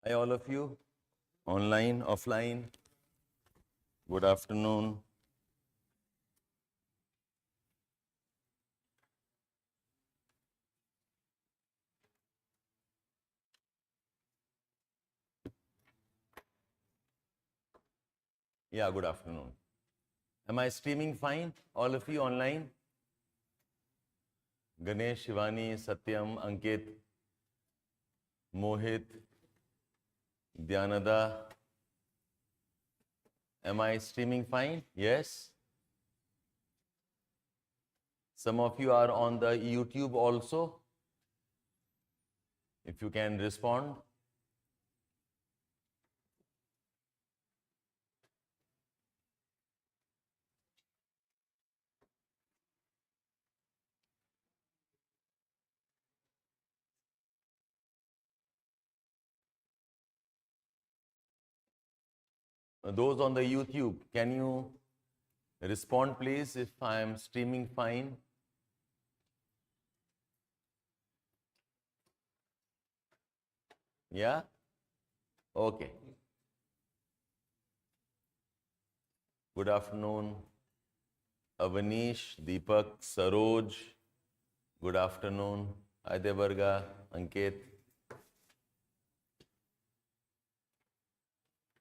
Hi, all of you, online, offline. Good afternoon. Yeah, good afternoon. Am I streaming fine? All of you online? Ganesh, Shivani, Satyam, Ankit, Mohit, Dhyanada. Am I streaming fine? Yes. Some of you are on the YouTube also. If you can respond. Those on the YouTube, can you respond please if I am streaming fine? Yeah? Okay. Good afternoon. Avanish, Deepak, Saroj. Good afternoon. Adevarga, Ankit.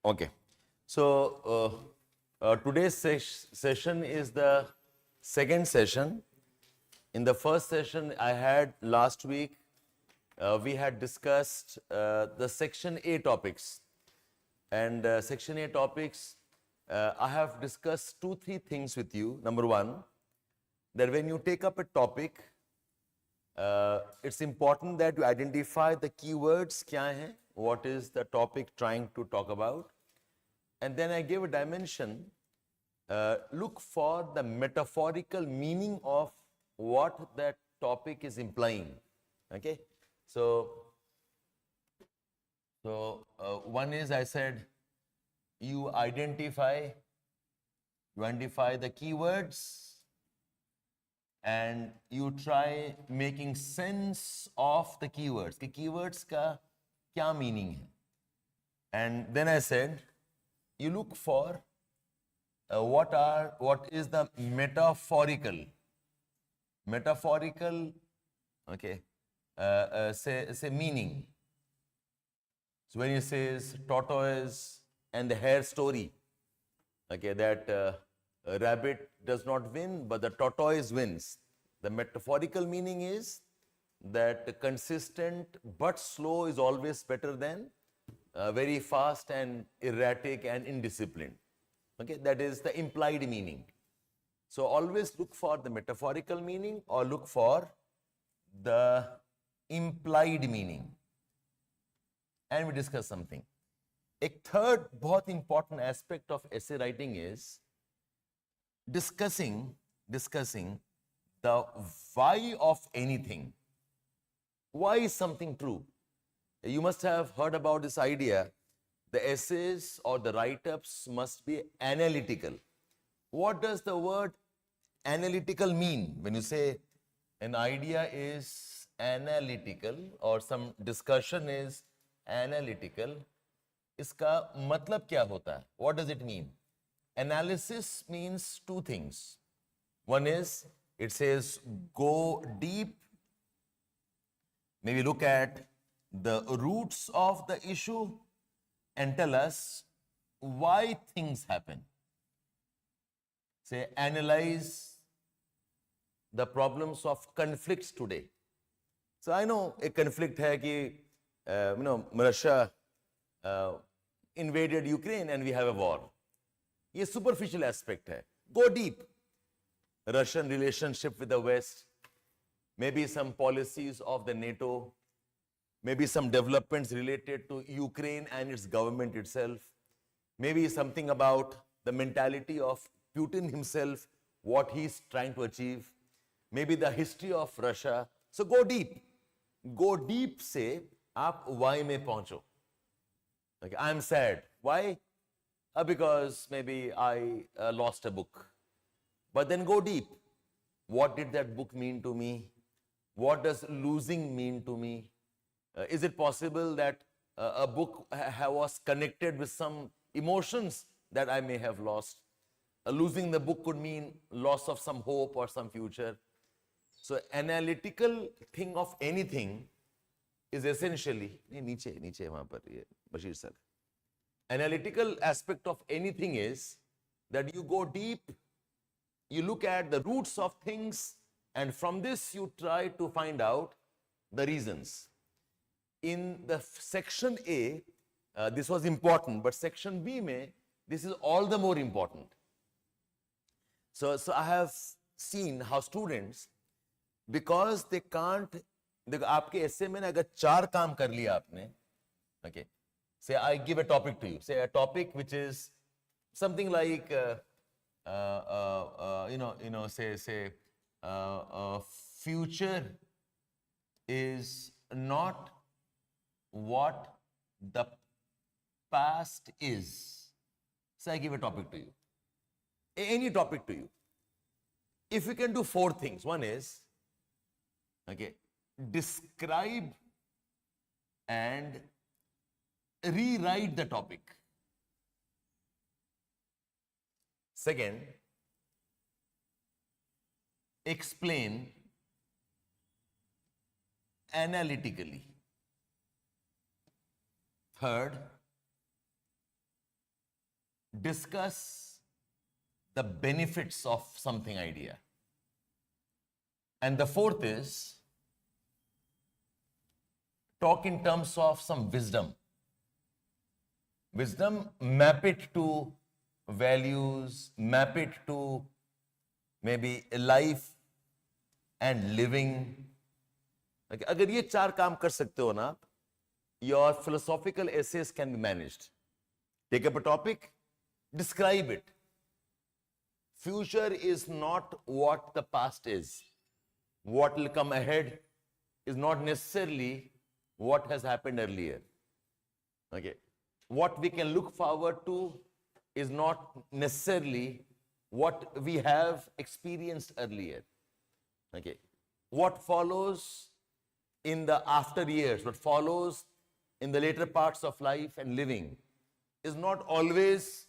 Okay. So, today's session is the second session. In the first session I had last week, we had discussed the Section A topics. And Section A topics, I have discussed 2-3 things with you. Number one, that when you take up a topic, it's important that you identify the keywords, kya hai, what is the topic trying to talk about. And then I gave a dimension, look for the metaphorical meaning of what that topic is implying. Okay? So one is, I said, you identify the keywords and you try making sense of the keywords. कि keywords का क्या meaning है? And then I said, you look for what is the metaphorical, okay, say meaning. So when he says tortoise and the hare story, okay, that a rabbit does not win, but the tortoise wins. The metaphorical meaning is that consistent but slow is always better than very fast and erratic and indisciplined. Okay, that is the implied meaning. So always look for the metaphorical meaning or look for the implied meaning. And we discuss something. A third बहुत important aspect of essay writing is discussing the why of anything. Why is something true? You must have heard about this idea. The essays or the write-ups must be analytical. What does the word analytical mean? When you say an idea is analytical or some discussion is analytical, इसका मतलब क्या होता है? What does it mean? Analysis means two things. One is, it says go deep, maybe look at the roots of the issue and tell us why things happen. Say, analyze the problems of conflicts today. So I know a conflict hai ki, Russia invaded Ukraine and we have a war. Ye superficial aspect hai. Go deep. Russian relationship with the West, maybe some policies of the NATO, maybe some developments related to Ukraine and its government itself, maybe something about the mentality of Putin himself, what he's trying to achieve, maybe the history of Russia. So go deep. Go deep से आप why में पहुंचो. Okay, I'm sad. Why? Because maybe I lost a book. But then go deep. What did that book mean to me? What does losing mean to me? Is it possible that a book was connected with some emotions that I may have lost. Losing the book could mean loss of some hope or some future. So analytical thing of anything is essentially, niche wahan par ye Bashir sir. Analytical aspect of anything is that you go deep, you look at the roots of things, and from this you try to find out the reasons. In the section A, this was important, but section B mein, this is all the more important. So I have seen how students, because they can't, देखो आपके essay में अगर 4 काम कर लिया आपने, okay, say I give a topic to you, say a topic which is something like, say, future is not what the past is. So I give a topic to you, any topic to you. If you can do 4 things, one is, okay, describe and rewrite the topic. Second, explain analytically. Third, discuss the benefits of something idea. And the fourth is, talk in terms of some wisdom. Wisdom, map it to values, map it to maybe life and living. Okay, अगर ये 4 काम कर सकते हो ना, your philosophical essays can be managed. Take up a topic, describe it. Future is not what the past is. What will come ahead is not necessarily what has happened earlier. Okay. What we can look forward to is not necessarily what we have experienced earlier. Okay. What follows in the after years, what follows in the later parts of life and living is not always,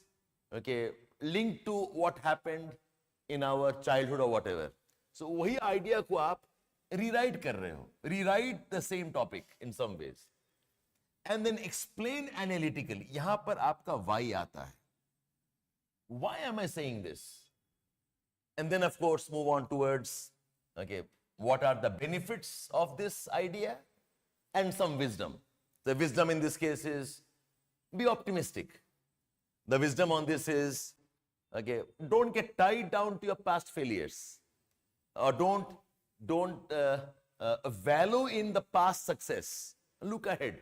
okay, linked to what happened in our childhood or whatever. So वही idea को आप rewrite कर रहे हो, rewrite the same topic in some ways, and then explain analytically. यहाँ पर आपका why आता है. Why am I saying this? And then of course move on towards, okay, what are the benefits of this idea and some wisdom. The wisdom in this case is be optimistic. The wisdom on this is, okay, don't get tied down to your past failures, or don't value in the past success. Look ahead.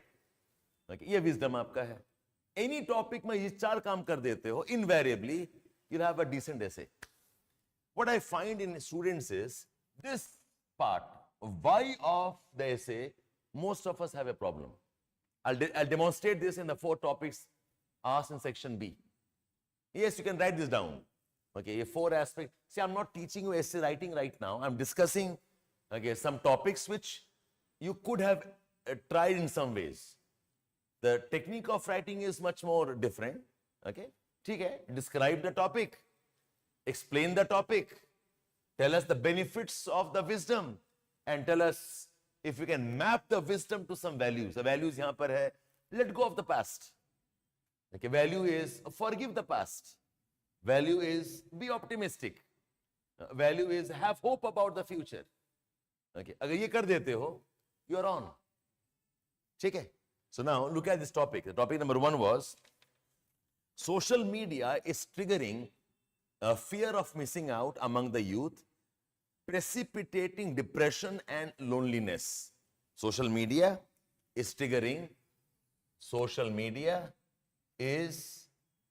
Okay, ये wisdom आपका है. Any topic में ये 4 काम कर देते हो, invariably you'll have a decent essay. What I find in students is this part, why of the essay, most of us have a problem. I'll demonstrate this in the 4 topics asked in section B. Yes, you can write this down. Okay, 4 aspects. See, I'm not teaching you essay writing right now. I'm discussing, okay, some topics which you could have tried in some ways. The technique of writing is much more different. Okay, ठीक है? Describe the topic, explain the topic, tell us the benefits of the wisdom, and tell us if you can map the wisdom to some values. The values यहाँ पर है, let go of the past. Okay, value is forgive the past. Value is be optimistic. Value is have hope about the future. Okay, अगर ये कर देते हो, you are on. ठीक है? So now look at this topic. The topic number 1 was social media is triggering a fear of missing out among the youth, precipitating depression and loneliness. Social media is triggering. Social media is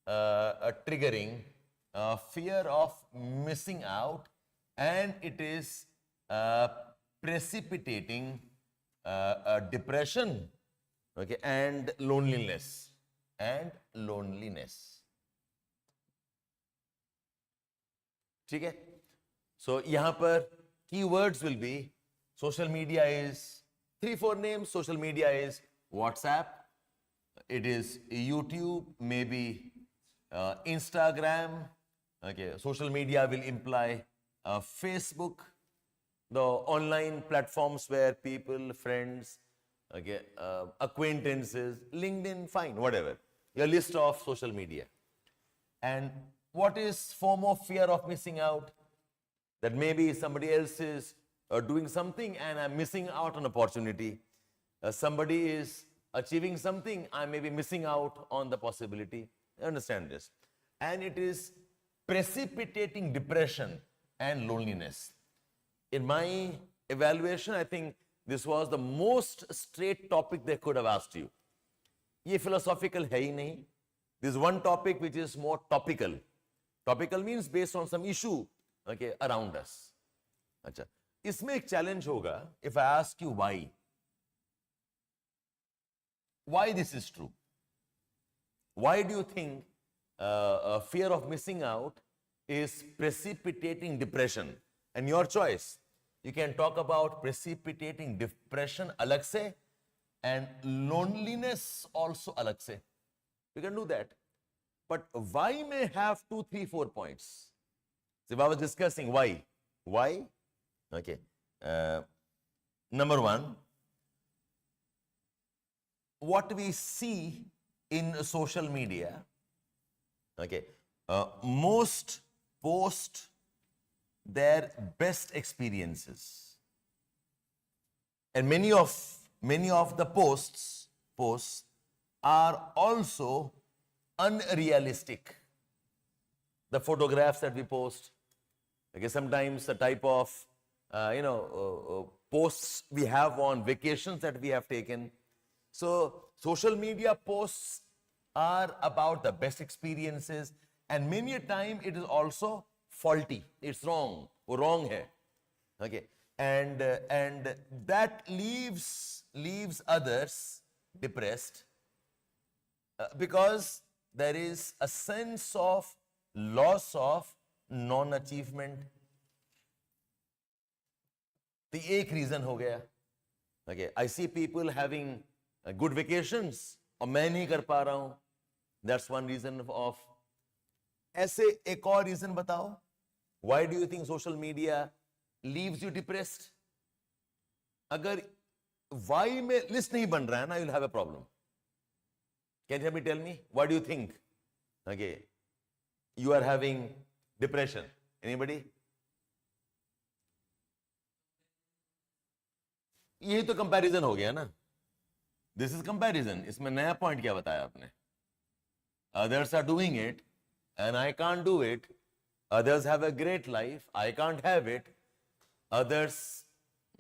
triggering fear of missing out, and it is precipitating depression, okay, and loneliness. ठीक है? So यहाँ पर keywords will be social media is 3-4 names. Social media is WhatsApp, it is YouTube, maybe Instagram. Okay, social media will imply Facebook, the online platforms where people, friends, okay, acquaintances, LinkedIn, fine, whatever. Your list of social media. And what is FOMO, fear of missing out? That maybe somebody else is doing something and I'm missing out on opportunity. Somebody is achieving something, I may be missing out on the possibility. Understand this. And it is precipitating depression and loneliness. In my evaluation, I think this was the most straight topic they could have asked you. ये philosophical है ही नहीं. This is one topic which is more topical. Topical means based on some issue, okay, around us. अच्छा, इसमें एक challenge होगा. If I ask you why this is true? Why do you think fear of missing out is precipitating depression? And your choice. You can talk about precipitating depression alag se and loneliness also alag se. You can do that. But why may have 2, 3, 4 points. So I was discussing why. Why? Okay. Number one, what we see in social media, okay, most post their best experiences, and many of the posts are also unrealistic. The photographs that we post, okay, sometimes the type of posts we have on vacations that we have taken. So social media posts are about the best experiences, and many a time it is also faulty. It's wrong. वो wrong है. Okay, and that leaves others depressed because there is a sense of loss of non-achievement. तो एक reason हो गया. Okay, I see people having good vacations और मैं नहीं कर पा रहा हूं. That's one reason of. ऐसे एक और reason बताओ. Why do you think social media leaves you depressed? अगर why में list नहीं बन रहा है ना, you'll have a problem. Can you tell me? Why do you think? Okay, you are having depression. Anybody? यही तो comparison हो गया ना. This is comparison. इसमें नया point क्या बताया आपने? Others are doing it and I can't do it. Others have a great life. I can't have it. Others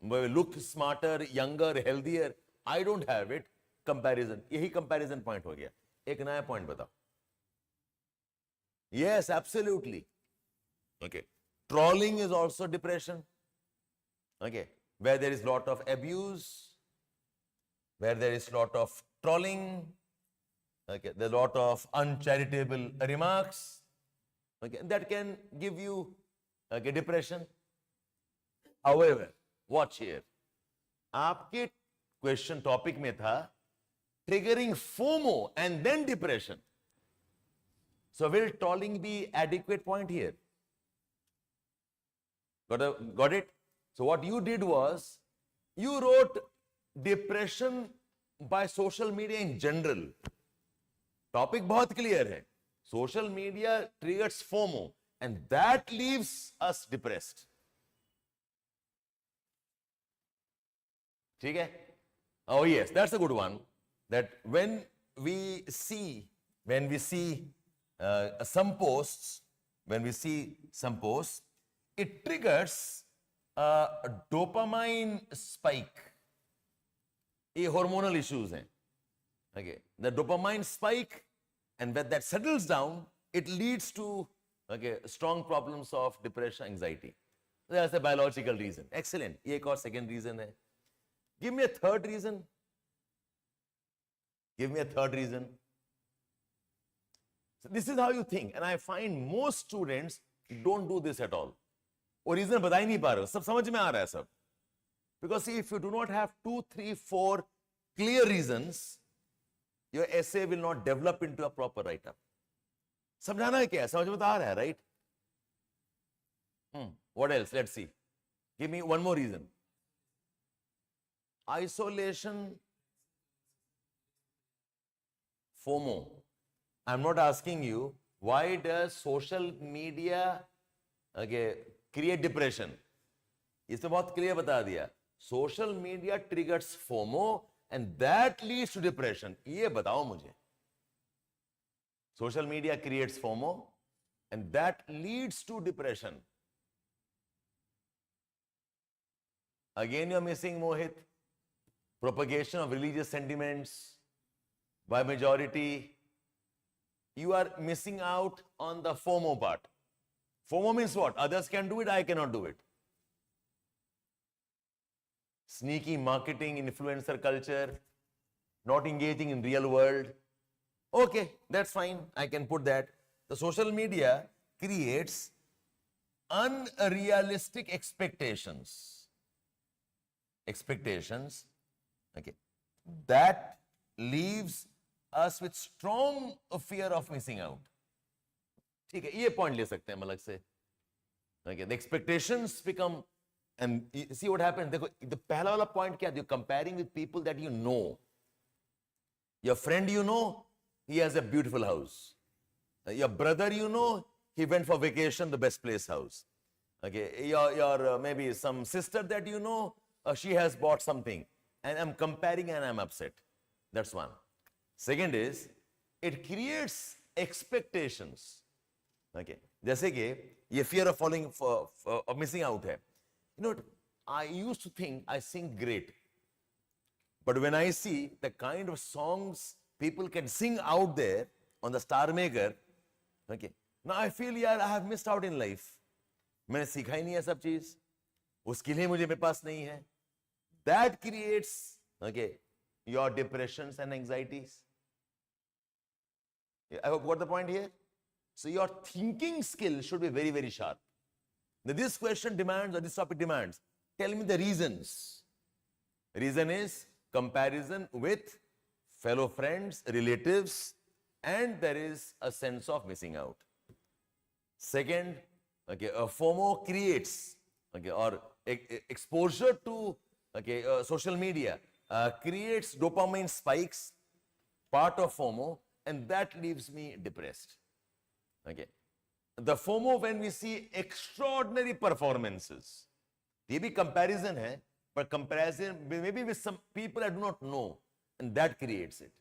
look smarter, younger, healthier. I don't have it. Comparison. यही comparison point हो गया. एक नया point बताओ. Yes, absolutely. Okay. Trolling is also depression. Okay. Where there is lot of abuse, where there is lot of trolling, okay, there are lot of uncharitable remarks, okay, that can give you, okay, depression. However, watch here. आपके question topic में था triggering FOMO and then depression. So will trolling be adequate point here? Got it? So what you did was, you wrote depression by social media in general. Topic बहुत clear है. Social media triggers FOMO and that leaves us depressed. ठीक है? Oh yes, that's a good one. That when we see some posts, it triggers a dopamine spike. ये hormonal issues हैं. Okay, the dopamine spike, and when that settles down, it leads to, okay, strong problems of depression, anxiety. That's a biological reason. Excellent. ये एक और second reason है. Give me a third reason. So this is how you think, and I find most students don't do this at all. और reason बता ही नहीं पा रहे. सब समझ में आ रहा है सब. Because see, if you do not have 2, 3, 4 clear reasons, your essay will not develop into a proper write-up. समझाना है क्या? समझ में तो आ रहा है, right? What else? Let's see. Give me one more reason. Isolation, FOMO. I'm not asking you why does social media create depression. इसमें बहुत clear बता दिया. Social media triggers FOMO and that leads to depression. ये बताओ मुझे. Social media creates FOMO and that leads to depression. Again, you're missing, Mohit. Propagation of religious sentiments by majority. You are missing out on the FOMO part. FOMO means what? Others can do it, I cannot do it. Sneaky marketing, influencer culture, not engaging in real world. Okay, that's fine. I can put that. The social media creates unrealistic expectations. Okay, that leaves us with strong fear of missing out. ठीक है, ये point ले सकते हैं अलग से. Okay, the expectations become, and you see what happens. देखो, the पहला वाला point क्या? You're comparing with people that you know. Your friend you know, he has a beautiful house. Your brother you know, he went for vacation, the best place house. Okay, your maybe some sister that you know, she has bought something, and I'm comparing and I'm upset. That's one. Second is, it creates expectations. Okay, जैसे कि ये fear of falling of missing out है. You know, I used to think I sing great, but when I see the kind of songs people can sing out there on the Star Maker, okay, now I feel यार I have missed out in life. मैंने सीखा ही नहीं है सब चीज, उसके लिए मुझे मेरे पास नहीं है. That creates, okay, your depressions and anxieties. I hope you got the point here. So your thinking skill should be very, very sharp. Now this question demands, or this topic demands, tell me the reasons. Reason is comparison with fellow friends, relatives, and there is a sense of missing out. Second, okay, FOMO creates, okay, or exposure to social media creates dopamine spikes, part of FOMO, and that leaves me depressed. Okay, the FOMO when we see extraordinary performances, ये भी comparison है, but comparison maybe with some people I do not know, and that creates it.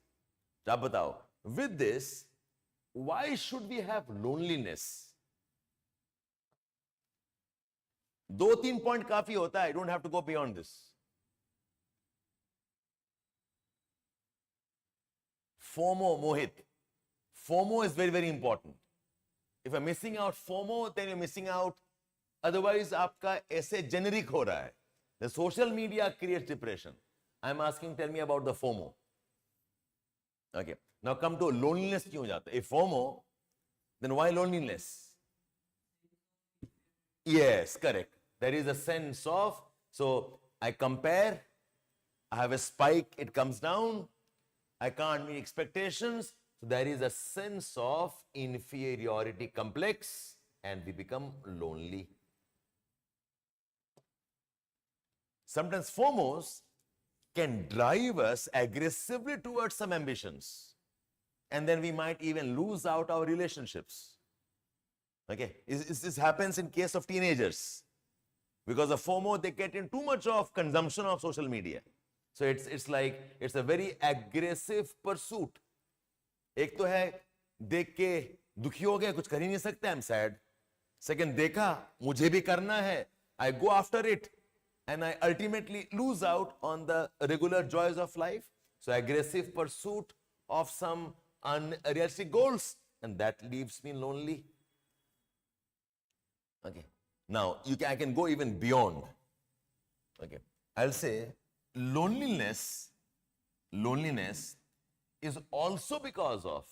तो आप बताओ, with this, why should we have loneliness? 2-3 point काफी होता है. I don't have to go beyond this. FOMO, Mohit. FOMO is very, very important. If you're missing out FOMO, then you're missing out. Otherwise, आपका ऐसे generic हो रहा है. The social media creates depression. I'm asking, tell me about the FOMO. Okay. Now come to loneliness क्यों जाता है? If FOMO, then why loneliness? Yes, correct. There is a sense of, so I compare, I have a spike, it comes down, I can't meet expectations, so there is a sense of inferiority complex and we become lonely. Sometimes FOMOs can drive us aggressively towards some ambitions, and then we might even lose out our relationships. Okay, this happens in case of teenagers. Because of FOMO, they get in too much of consumption of social media. So it's like, it's a very aggressive pursuit. एक तो है, देख के दुखी हो गए, कुछ कर ही नहीं सकते, I'm sad. Second, देखा, मुझे भी करना है, I go after it, and I ultimately lose out on the regular joys of life. So aggressive pursuit of some unrealistic goals, and that leaves me lonely. Okay. Now, I can go even beyond. Okay. I'll say loneliness is also because of,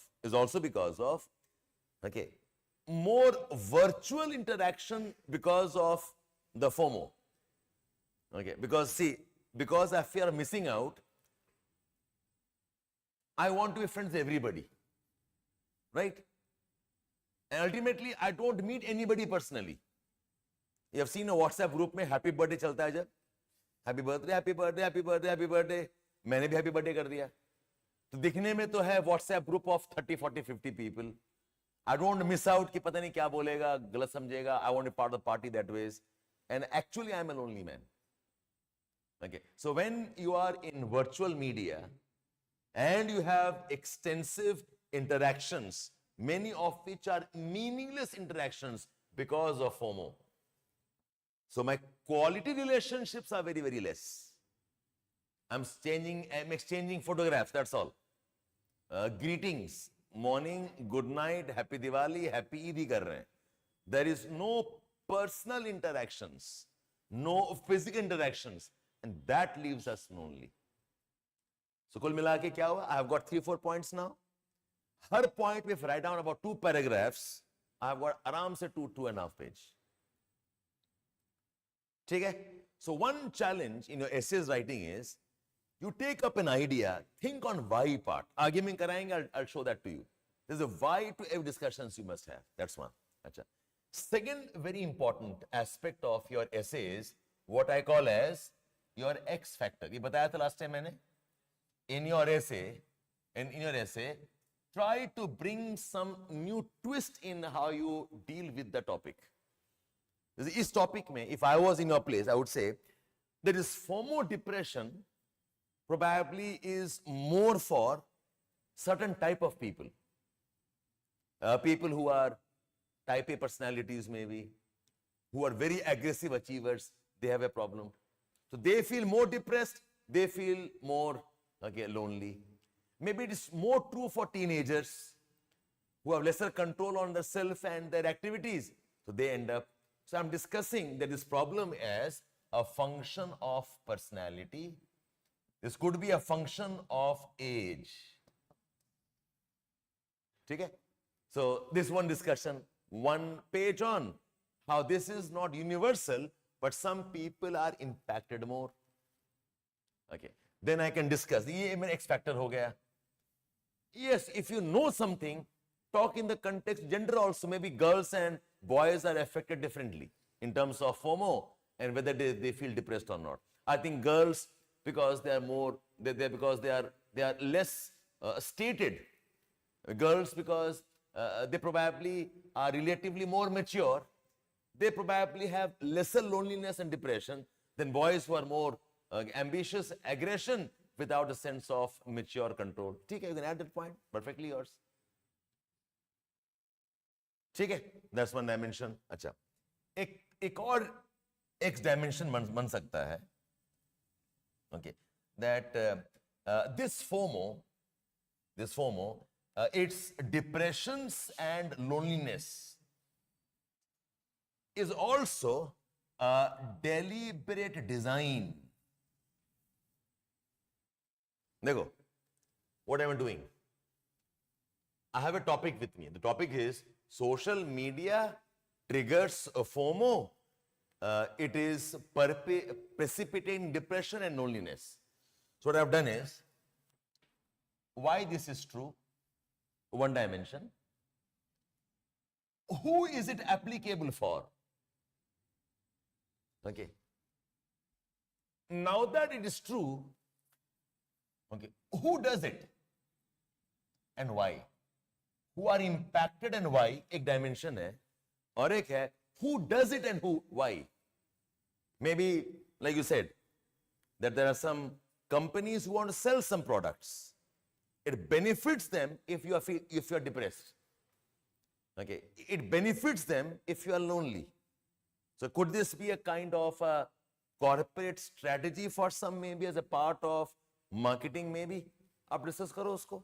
okay, more virtual interaction because of the FOMO. Okay, because see, because I fear missing out, I want to be friends with everybody, right? And ultimately, I don't meet anybody personally. You have seen a WhatsApp group में happy birthday चलता है जब, happy birthday, happy birthday, happy birthday, happy birthday. मैंने भी happy birthday कर दिया. तो दिखने में तो है WhatsApp group of 30, 40, 50 people. I don't want to miss out कि पता नहीं क्या बोलेगा, गलत समझेगा. I want to be part of the party that ways. And actually, I'm a lonely man. Okay. So when you are in virtual media and you have extensive interactions, many of which are meaningless interactions because of FOMO. So my quality relationships are very, very less. I'm exchanging photographs, that's all. Greetings, morning, good night, happy Diwali, happy Eid kar rahe hain. There is no personal interactions, no physical interactions, and that leaves us lonely. So kul mila ke kya hua? I have got 3-4 points now. Her point, if I write down about 2 paragraphs, I have got aram se 2.5 pages. Okay? So one challenge in your essays writing is, you take up an idea, think on why part. Aage mein karayenge, I'll show that to you. There's a why to every discussions you must have. That's one. Achha. Second very important aspect of your essay is what I call as your X factor. Ye bataya tha last time maine. In your essay, try to bring some new twist in how you deal with the topic. This topic mein, if I was in your place, I would say there is FOMO depression probably is more for certain type of people. People who are type A personalities maybe, who are very aggressive achievers, they have a problem. So they feel more depressed, they feel more lonely. Maybe it is more true for teenagers who have lesser control on the self and their activities. So they end up. So I'm discussing that this problem as a function of personality. This could be a function of age. Okay? So this one discussion, 1 page on how this is not universal, but some people are impacted more. Okay. Then I can discuss. Ye mein X factor ho gaya. Yes, if you know something, talk in the context, gender also, maybe girls and boys are affected differently in terms of FOMO and whether they feel depressed or not. I think girls, because they are more, because they are less stated. Girls, because they probably are relatively more mature, they probably have lesser loneliness and depression than boys who are more ambitious, aggression without a sense of mature control. Okay, you can add that point, perfectly yours. Okay, that's one dimension. अच्छा, एक और X dimension बन सकता है. Okay, that this FOMO, its depressions and loneliness is also a deliberate design. Dekho, what am I doing? I have a topic with me. The topic is social media triggers a FOMO. It is precipitating depression and loneliness. So what I've done is, why this is true, one dimension. Who is it applicable for? Okay. Now that it is true, okay, who does it and why? Who are impacted and why? एक dimension है, और एक है who does it and why? Maybe, like you said, that there are some companies who want to sell some products. It benefits them if you are depressed. Okay, it benefits them if you are lonely. So could this be a kind of a corporate strategy for some, maybe as a part of marketing, maybe? आप discuss करो उसको.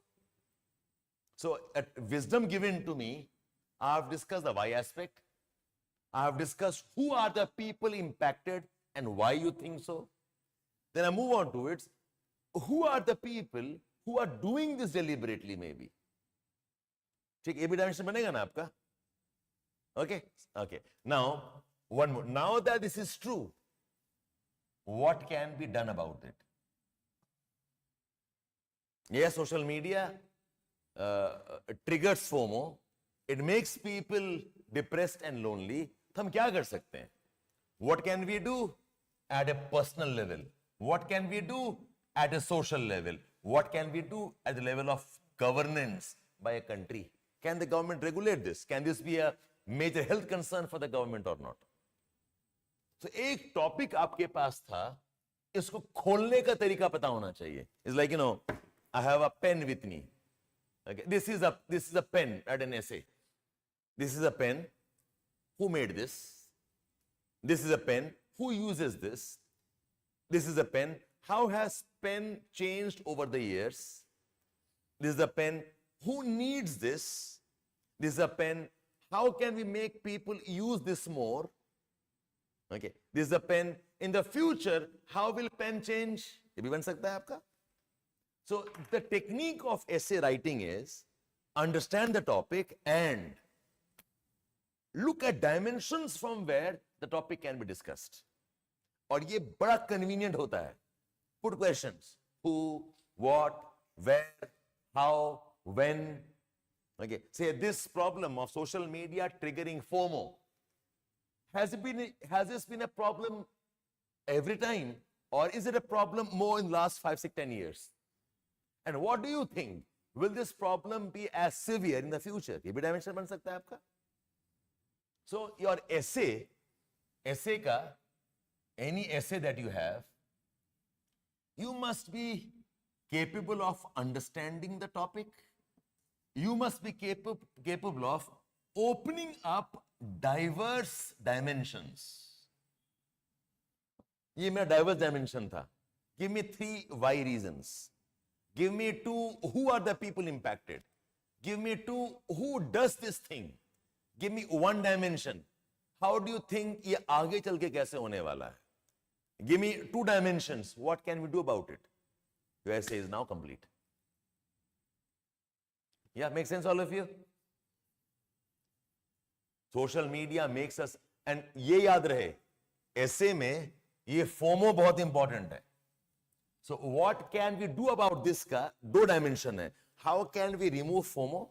So at wisdom given to me, I have discussed the why aspect. I have discussed who are the people impacted and why you think so. Then I move on to it. Who are the people who are doing this deliberately, maybe? ठीक, ये भी dimension बनेगा ना आपका? Okay? Okay. Now, one more. Now that this is true, what can be done about it? Yeah, social media triggers FOMO. It makes people depressed and lonely. तो हम क्या कर सकते हैं? What can we do at a personal level? What can we do at a social level? What can we do at the level of governance by a country? Can the government regulate this? Can this be a major health concern for the government or not? So एक topic आपके पास था, इसको खोलने का तरीका पता होना चाहिए. It's like, I have a pen with me. Okay, this is a pen at an essay. This is a pen. Who made this? This is a pen. Who uses this? This is a pen. How has pen changed over the years? This is a pen. Who needs this? This is a pen. How can we make people use this more? Okay. This is a pen. In the future, how will pen change? ये भी बन सकता है आपका. So the technique of essay writing is understand the topic and look at dimensions from where the topic can be discussed. और ये बड़ा convenient होता है. Put questions. Who, what, where, how, when. Okay. Say this problem of social media triggering FOMO. Has this been a problem every time, or is it a problem more in the last 5, 6, 10 years? And what do you think? Will this problem be as severe in the future? ये भी dimension बन सकता है आपका. So your essay का, any essay that you have, you must be capable of understanding the topic. You must be capable of opening up diverse dimensions. ये मेरा diverse dimension था. Give me 3 why reasons. Give me 2 who are the people impacted. Give me 2 who does this thing. Give me 1 dimension. How do you think ये आगे चल के कैसे होने वाला है? Give me 2 dimensions. What can we do about it? Your essay is now complete. Yeah, makes sense all of you? Social media makes us, and ये याद रहे, essay में ये FOMO बहुत important है. So what can we do about this का 2 dimension है. How can we remove FOMO?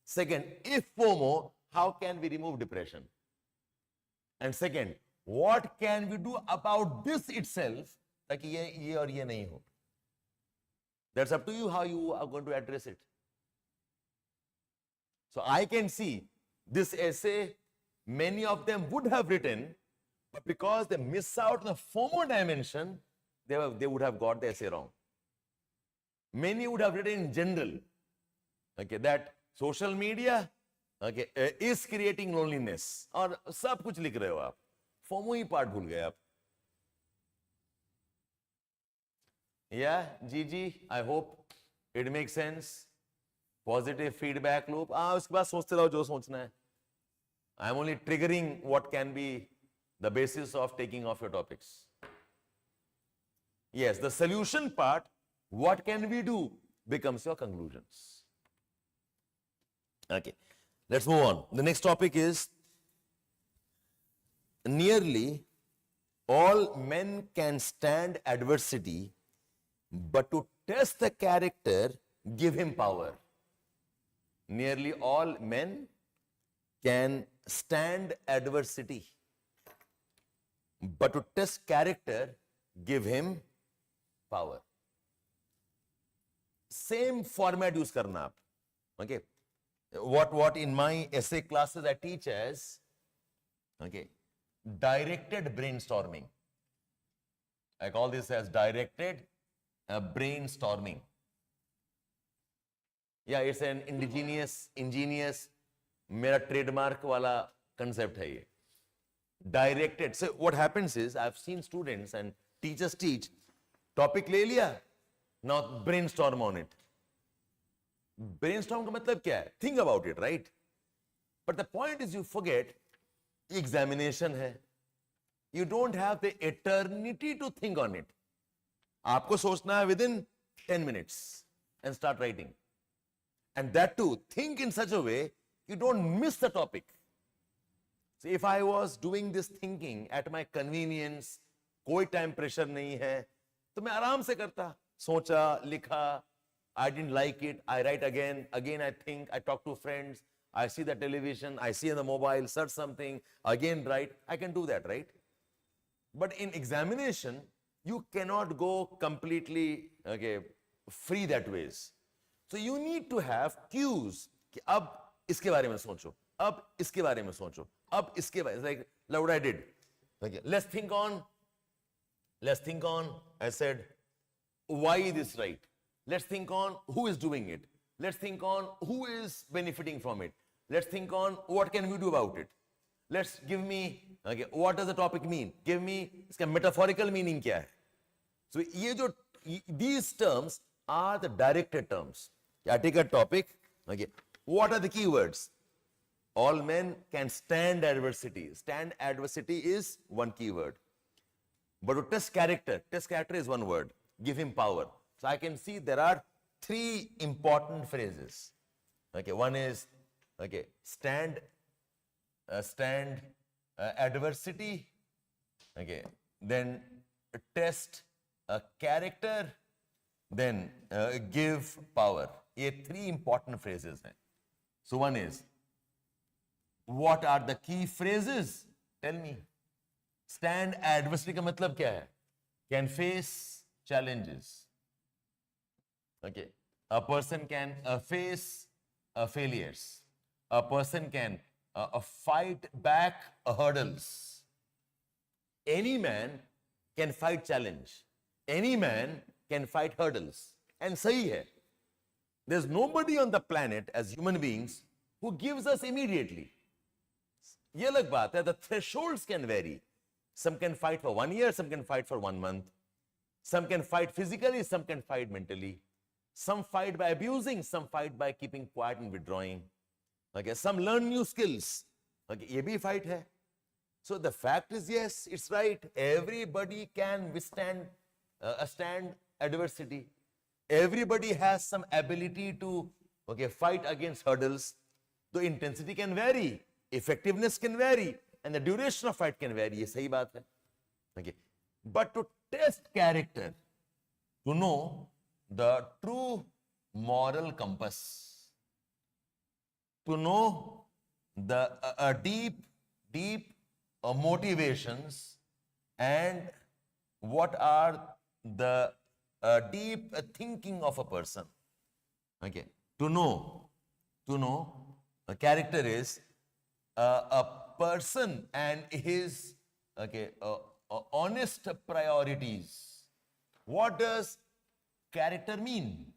Second, if FOMO, how can we remove depression? And second, what can we do about this itself ताकि ये और ये नहीं हो? That's up to you how you are going to address it. So I can see this essay, many of them would have written, but because they miss out on the FOMO dimension, they would have got the essay wrong. Many would have written in general, okay, that social media, okay, is creating loneliness. और सब कुछ लिख रहे हो आप, FOMO ही part भूल गए आप. Yeah, Gigi, I hope it makes sense. Positive feedback loop. उसके बाद सोचते रहो जो सोचना है. I am only triggering what can be the basis of taking off your topics. Yes, the solution part, what can we do, becomes your conclusions. Okay, let's move on. The next topic is nearly all men can stand adversity, but to test the character, give him power. Nearly all men can stand adversity, but to test character, give him power. Same format use करना आप. Okay. What in my essay classes I teach as, okay, directed brainstorming. I call this as directed brainstorming. Yeah, it's an ingenious, मेरा trademark वाला concept है ये. Directed. So what happens is, I've seen students and teachers teach, topic ले लिया, now brainstorm on it. Brainstorm का मतलब क्या है? Think about it, right? But the point is you forget, examination है. You don't have the eternity to think on it. आपको सोचना है within 10 minutes and start writing. And that too, think in such a way, you don't miss the topic. So if I was doing this thinking at my convenience, कोई time pressure नहीं है, तो मैं आराम से करता. सोचा, लिखा, I didn't like it, I write again, I think, I talk to friends, I see the television, I see on the mobile, search something, again write. I can do that, right? But in examination, you cannot go completely free that ways. So you need to have cues. कि अब इसके बारे में सोचो, अब इसके बारे में सोचो, अब इसके बारे में, like what I did. Okay, let's think on, I said, why this right? Let's think on who is doing it. Let's think on who is benefiting from it. Let's think on what can we do about it. Let's give me, what does the topic mean? Give me इसका metaphorical meaning क्या है? So these terms are the directed terms. I take a topic, what are the keywords? All men can stand adversity. Stand adversity is one keyword. But to test character is one word. Give him power. So I can see there are three important phrases. One is stand adversity. Then test character. Then give power. ये three important phrases हैं. So one is, what are the key phrases? Tell me. Stand adversity का मतलब क्या है? Can face challenges. A person can face failures. A person can fight back hurdles. Any man can fight challenge. Any man can fight hurdles. And sahi hai. There's nobody on the planet as human beings who gives us immediately. Ye alag baat hai, the thresholds can vary. Some can fight for 1 year, some can fight for 1 month. Some can fight physically, some can fight mentally. Some fight by abusing, some fight by keeping quiet and withdrawing. Some learn new skills. Ye bhi fight hai. So the fact is, yes, it's right. Everybody can withstand stand adversity. Everybody has some ability to fight against hurdles. The intensity can vary, effectiveness can vary, and the duration of fight can vary. Ye sahi baat hai. But to test character, to know the true moral compass, to know the deep motivations and what are the deep thinking of a person. To know a character is a person and his honest priorities. What does character mean?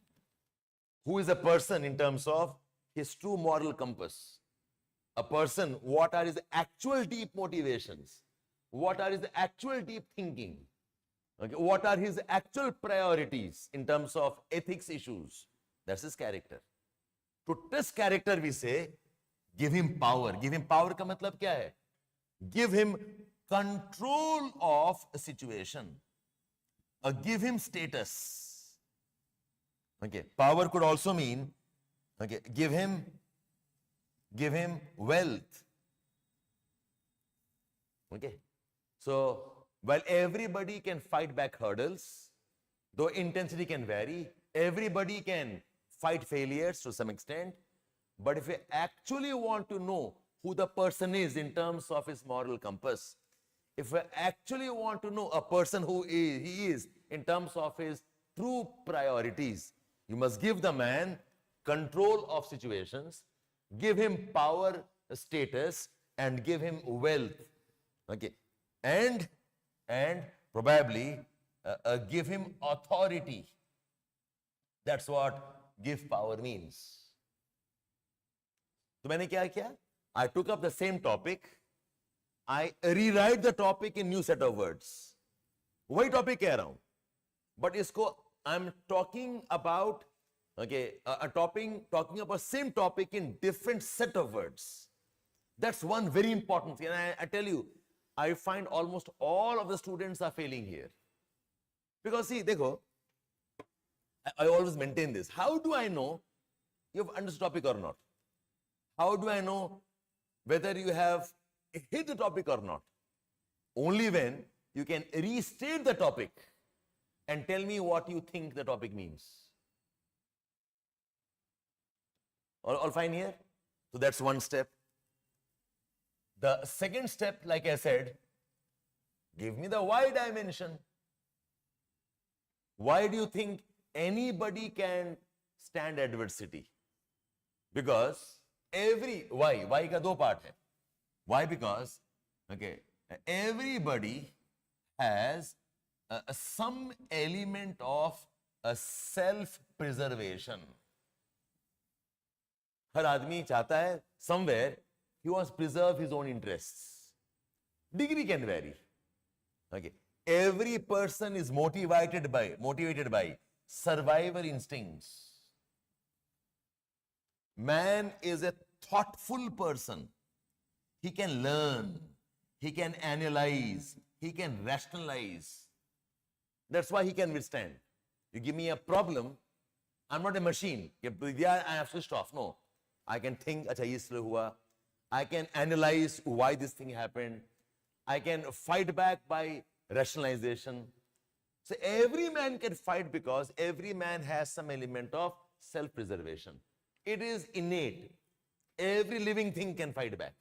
Who is a person in terms of his true moral compass? A person, what are his actual deep motivations? What are his actual deep thinking? What are his actual priorities in terms of ethics issues? That's his character. To test character, we say, give him power. Give him power ka matlab kya hai? Give him control of a situation. Give him status. Power could also mean, give him wealth. So, while everybody can fight back hurdles, though intensity can vary, everybody can fight failures to some extent, but if you actually want to know who the person is in terms of his moral compass, if we actually want to know a person who he is in terms of his true priorities, you must give the man control of situations, give him power, status, and give him wealth. And probably give him authority. That's what give power means. So मैंने क्या किया? I took up the same topic. I rewrite the topic in new set of words. वही topic कह रहा हूँ. But इसको I'm talking about a topic talking about same topic in different set of words. That's one very important thing. And I tell you, I find almost all of the students are failing here. Because see, dekho, I always maintain this. How do I know you've understood topic or not? How do I know whether you have hit the topic or not? Only when you can restate the topic and tell me what you think the topic means. All fine here? So that's one step. The second step, like I said, give me the why dimension. Why do you think anybody can stand adversity? Because why का दो part है. Why? Because, okay, everybody has some element of a self-preservation. हर आदमी चाहता है somewhere he wants to preserve his own interests. Degree can vary. Okay, every person is motivated by survival instincts. Man is a thoughtful person. He can learn, he can analyze, he can rationalize. That's why he can withstand. You give me a problem, I'm not a machine. Yeah, I have switched off. No. I can think, acha ye isliye hua. I can analyze why this thing happened. I can fight back by rationalization. So every man can fight because every man has some element of self-preservation. It is innate. Every living thing can fight back.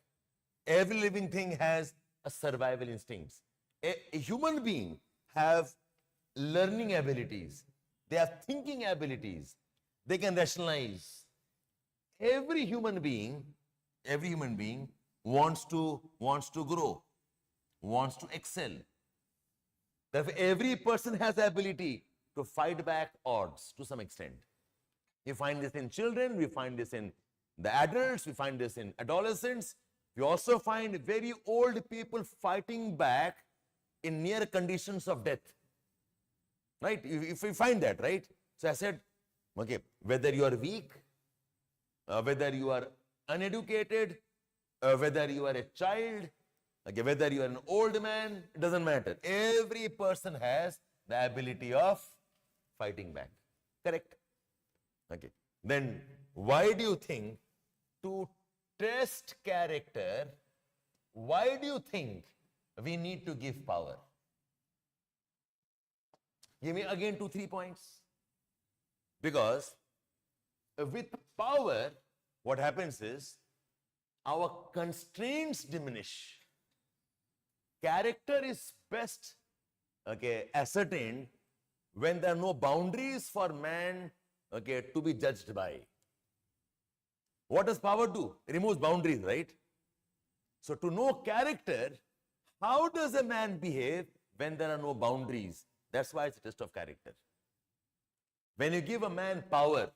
Every living thing has a survival instincts. A human being have learning abilities. They have thinking abilities. They can rationalize. Every human being wants to grow, wants to excel. Therefore, every person has the ability to fight back odds to some extent. We find this in children, we find this in the adults, we find this in adolescents. We also find very old people fighting back in near conditions of death. Right? If we find that, right? So I said, okay, whether you are weak, whether you are uneducated, whether you are a child, okay, whether you are an old man, it doesn't matter. Every person has the ability of fighting back. Correct? Okay. Then why do you think to test character, why do you think we need to give power? Give me again 2-3 points. Because with power, what happens is our constraints diminish. Character is best, okay, ascertained when there are no boundaries for man, okay, to be judged by. What does power do? It removes boundaries, right? So to know character, how does a man behave when there are no boundaries? That's why it's a test of character. When you give a man power,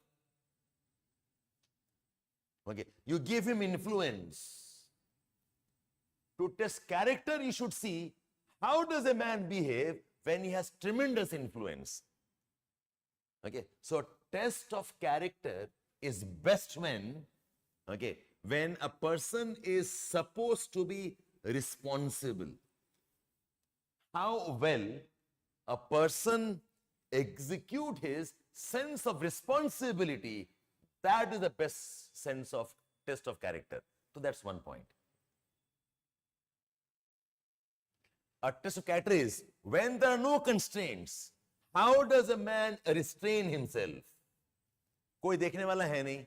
okay, you give him influence. To test character, you should see how does a man behave when he has tremendous influence. Okay, so test of character is best when, okay, when a person is supposed to be responsible. How well a person execute his sense of responsibility, that is the best sense of test of character. So that's one point. A test of character is when there are no constraints, how does a man restrain himself? कोई देखने वाला है नहीं,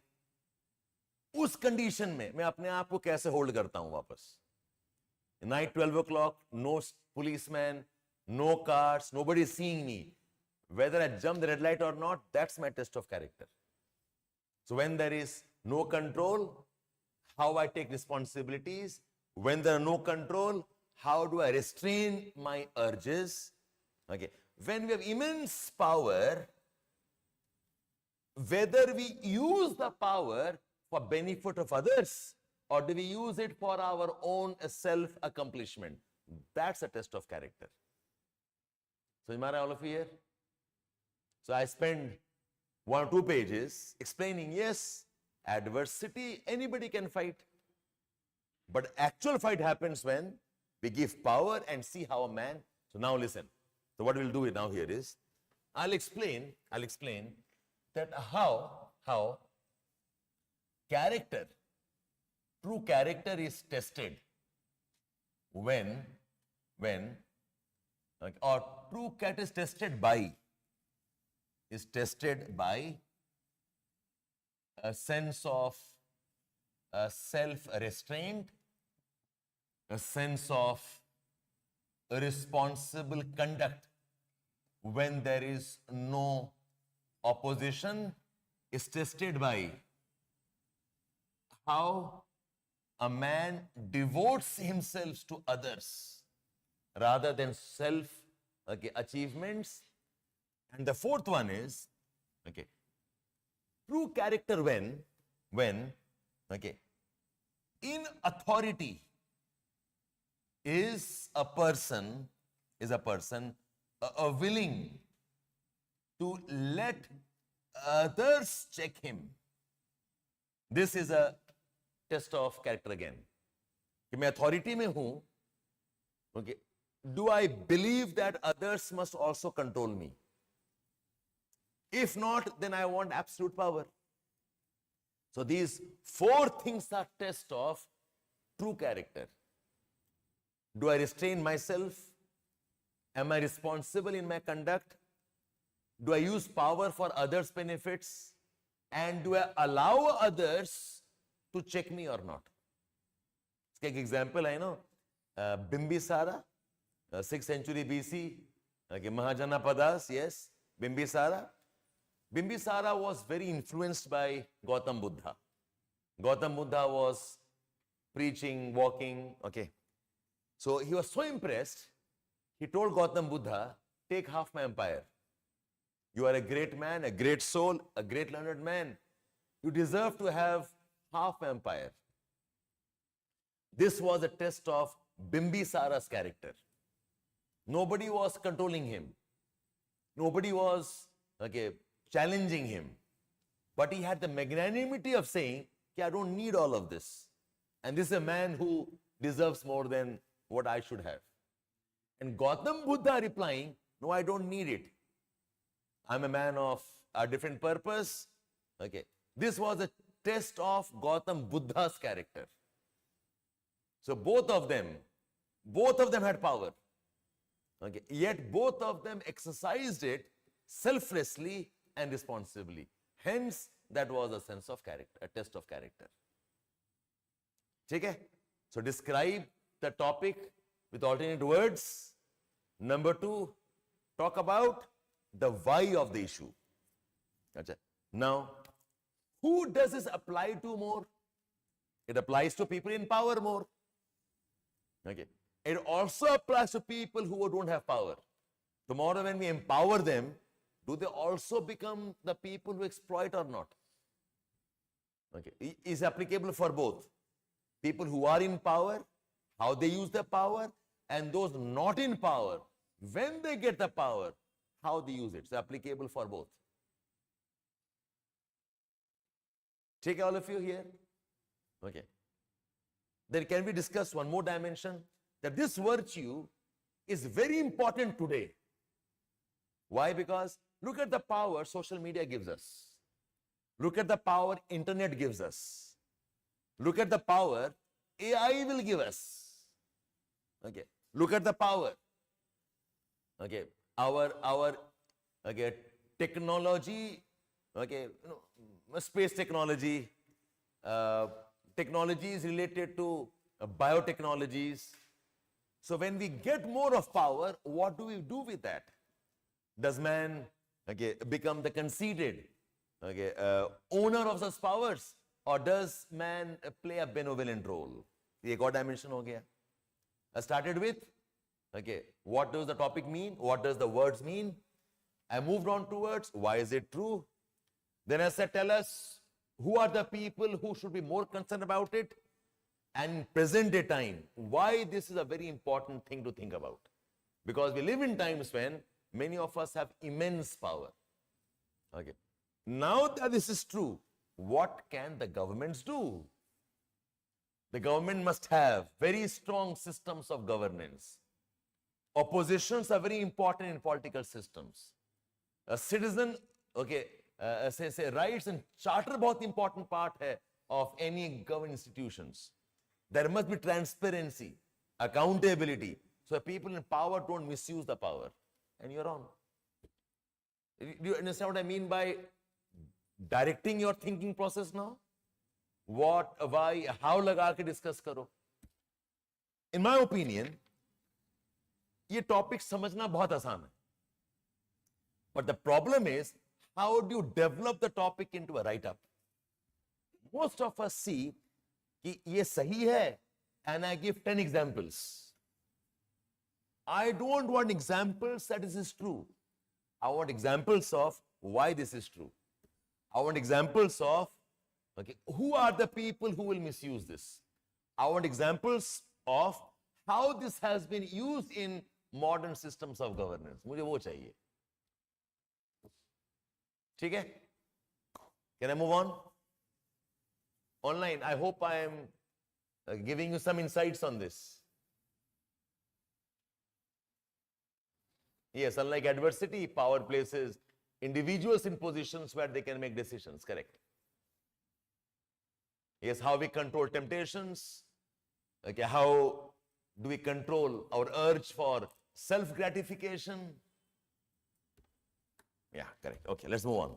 उस condition में मैं अपने आप को कैसे होल्ड करता हूं वापस. Night 12 o'clock, no policeman, no cars, nobody is seeing me. Whether I jump the red light or not, that's my test of character. So when there is no control, how I take responsibilities. When there are no control, how do I restrain my urges? Okay. When we have immense power, whether we use the power for benefit of others or do we use it for our own self-accomplishment, that's a test of character. So, am I all of you here? So, I spend 1 or 2 pages explaining, yes, adversity, anybody can fight. But actual fight happens when we give power and see how a man. So, now listen. So, what we'll do now here is, I'll explain that how character, true character is tested when or true character is tested by a sense of self-restraint, a sense of responsible conduct when there is no opposition, is tested by how a man devotes himself to others rather than self achievements. And the fourth one is true character when in authority is a person willing to let others check him. This is a test of character again. कि मैं authority में हूं, do I believe that others must also control me? If not, then I want absolute power. So these four things are test of true character. Do I restrain myself? Am I responsible in my conduct? Do I use power for others' benefits? And do I allow others to check me or not? Take example, I know, Bimbisara, 6th century BC, Mahajanapadas, yes, Bimbisara. Bimbisara was very influenced by Gautam Buddha. Gautam Buddha was preaching, walking, So he was so impressed, he told Gautam Buddha, take half my empire. You are a great man, a great soul, a great learned man. You deserve to have half my empire. This was a test of Bimbisara's character. Nobody was controlling him. Nobody was challenging him. But he had the magnanimity of saying, I don't need all of this. And this is a man who deserves more than what I should have. And Gautam Buddha replying, no, I don't need it. I'm a man of a different purpose. This was a test of Gautam Buddha's character. So both of them had power. Yet both of them exercised it selflessly and responsibly. Hence, that was a sense of character, a test of character. Okay? So describe the topic with alternate words. Number 2, talk about the why of the issue. Now, who does this apply to more? It applies to people in power more. It also applies to people who don't have power. Tomorrow when we empower them, do they also become the people who exploit or not? It is applicable for both. People who are in power, how they use their power, and those not in power, when they get the power, how they use it. It's applicable for both. Take all of you here. Then can we discuss one more dimension? That this virtue is very important today. Why? Because look at the power social media gives us. Look at the power internet gives us. Look at the power AI will give us. Look at the power. Our technology, space technology, technologies related to biotechnologies. So when we get more of power, what do we do with that? Does man become the conceited owner of such powers, or does man play a benevolent role? एक और dimension हो गया. I started with what does the topic mean? What does the words mean? I moved on towards why is it true? Then I said, tell us who are the people who should be more concerned about it, and in present day time, why this is a very important thing to think about. Because we live in times when many of us have immense power. Now that this is true, what can the governments do? The government must have very strong systems of governance. Oppositions are very important in political systems. A citizen, say rights and charter बहुत important part है of any government institutions. There must be transparency, accountability, so people in power don't misuse the power. And you're on. Do you understand what I mean by directing your thinking process now? what, why, how लगा के discuss करो. In my opinion, ये topic समझना बहुत आसान है. But the problem is, how do you develop the topic into a write-up? Most of us see कि ये सही है, and I give 10 examples. I don't want examples that this is true. I want examples of why this is true. I want examples of, okay, who are the people who will misuse this. I want examples of how this has been used in modern systems of governance. मुझे वो चाहिए. ठीक है? Can I move on? Online, I hope I am giving you some insights on this. Yes, unlike adversity, power places individuals in positions where they can make decisions, correct? Yes, how we control temptations, okay, how do we control our urge for self-gratification? Yeah, correct. Okay, let's move on.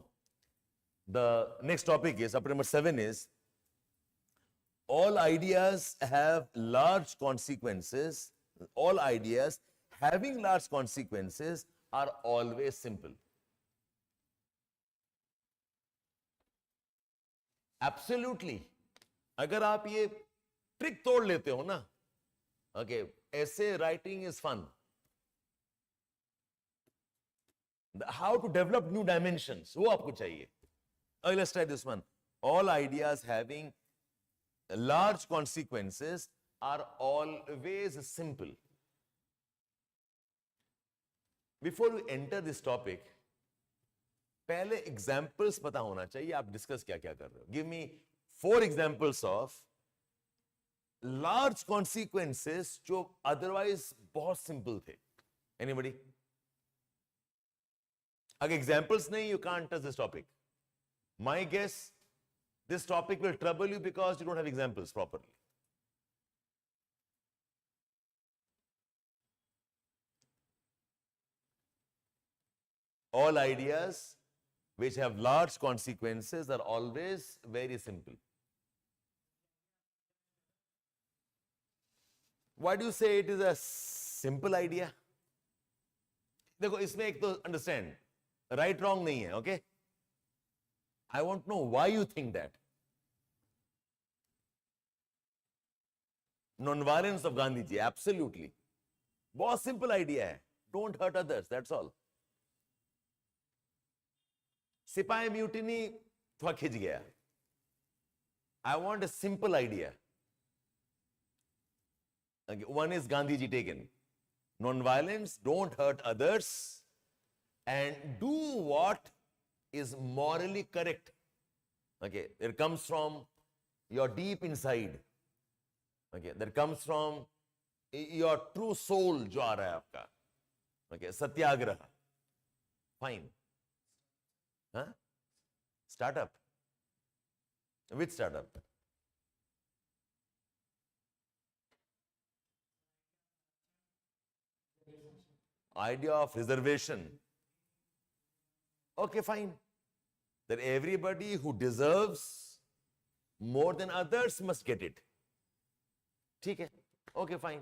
The next topic is, number 7 is, all ideas have large consequences. All ideas having large consequences are always simple. Absolutely. अगर आप ये trick तोड़ लेते हो ना, okay, essay writing is fun. How to develop new dimensions, वो आपको चाहिए. Okay, let's try this one. All ideas having large consequences are always simple. Before we enter this topic, पहले examples पता होना चाहिए आप discuss क्या क्या कर रहे हो. Give me 4 examples of large consequences जो otherwise बहुत simple थे. Anybody? अगर examples नहीं, you can't touch this topic. My guess, this topic will trouble you because you don't have examples properly. All ideas which have large consequences are always very simple. Why do you say it is a simple idea? देखो इसमें एक तो understand, right wrong नहीं है, okay? I want to know why you think that. Non-violence of Gandhi ji, absolutely. बहुत simple idea है. Don't hurt others, that's all. सिपाही mutiny थोड़ा खिंच गया. I want a simple idea. Okay, one is Gandhi ji taken. Non-violence, don't hurt others, and do what is morally correct. Okay, it comes from your deep inside. Okay, that comes from your true soul जो आ रहा है आपका. Okay, Satyagraha. Fine. Huh? Startup. Which startup? Idea of reservation. Okay, fine. That everybody who deserves more than others must get it. ठीक है. Okay, fine.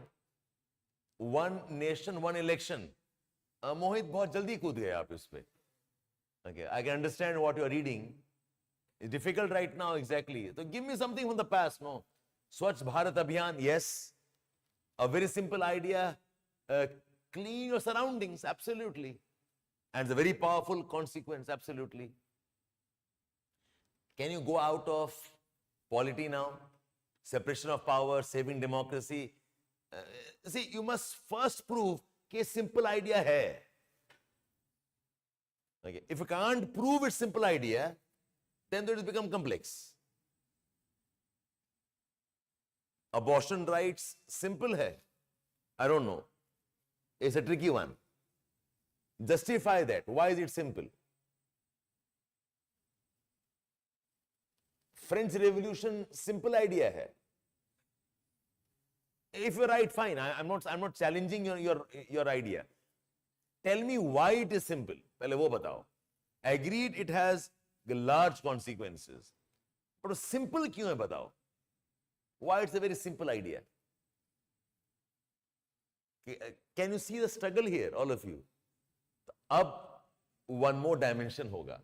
One nation, one election. मोहित बहुत जल्दी कूद गए आप इस पे. Okay, I can understand what you are reading. It's difficult right now, exactly. So give me something from the past, no? Swachh Bharat Abhiyan, yes. A very simple idea. Clean your surroundings, absolutely. And it's a very powerful consequence, absolutely. Can you go out of polity now? Separation of power, saving democracy. See, you must first prove कि simple idea है. Okay. If you can't prove it's simple idea, then it will become complex. Abortion rights, simple hai. I don't know. It's a tricky one. Justify that. Why is it simple? French Revolution, simple idea hai. If you're right, fine. I'm not challenging your idea. Tell me why it is simple. पहले वो बताओ. Agreed, it has large consequences. और simple क्यों है बताओ? Why it's a very simple idea? Can you see the struggle here, all of you? अब one more dimension होगा.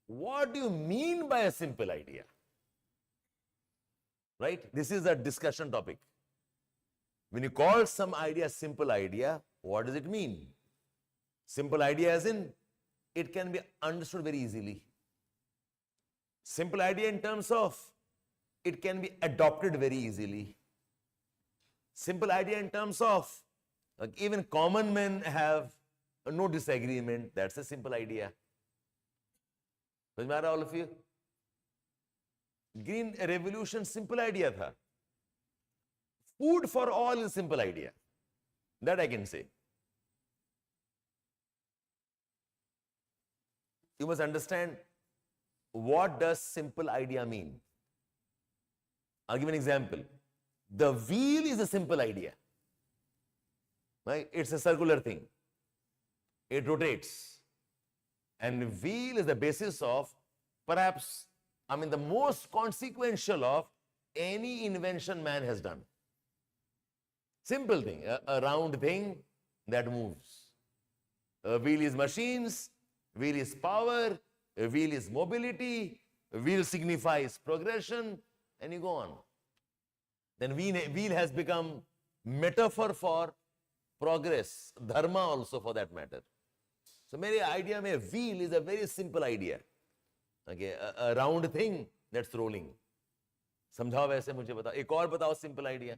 What do you mean by a simple idea? Right? This is a discussion topic. When you call some idea simple idea, what does it mean? Simple idea as in, it can be understood very easily. Simple idea in terms of, it can be adopted very easily. Simple idea in terms of, like even common men have no disagreement. That's a simple idea. समझ में आ रहा all of you? Green revolution simple idea था. Food for all is simple idea. That I can say. You must understand, what does simple idea mean? I'll give an example. The wheel is a simple idea. Right? It's a circular thing. It rotates. And wheel is the basis of, perhaps, the most consequential of any invention man has done. Simple thing, a round thing that moves. A wheel is machines, wheel is power, a wheel is mobility, a wheel signifies progression, and you go on. Then wheel has become metaphor for progress, dharma also for that matter. So मेरे idea में wheel is a very simple idea. Okay, a round thing that's rolling. समझाओ वैसे मुझे बताओ. एक और बताओ simple idea.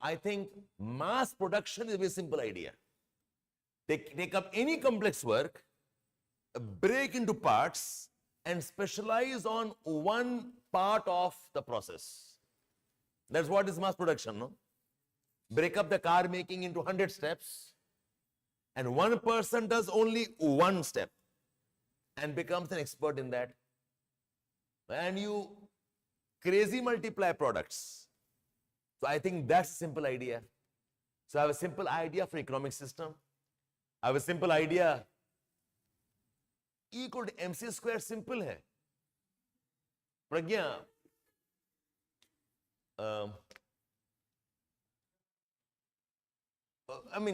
I think mass production is a very simple idea. Take up any complex work, break into parts, and specialize on one part of the process. That's what is mass production, no? Break up the car making into 100 steps, and one person does only one step and becomes an expert in that. And you crazy multiply products. So I think that's a simple idea. So I have a simple idea for economic system. I have a simple idea. E equal to MC square simple hai. Pragya,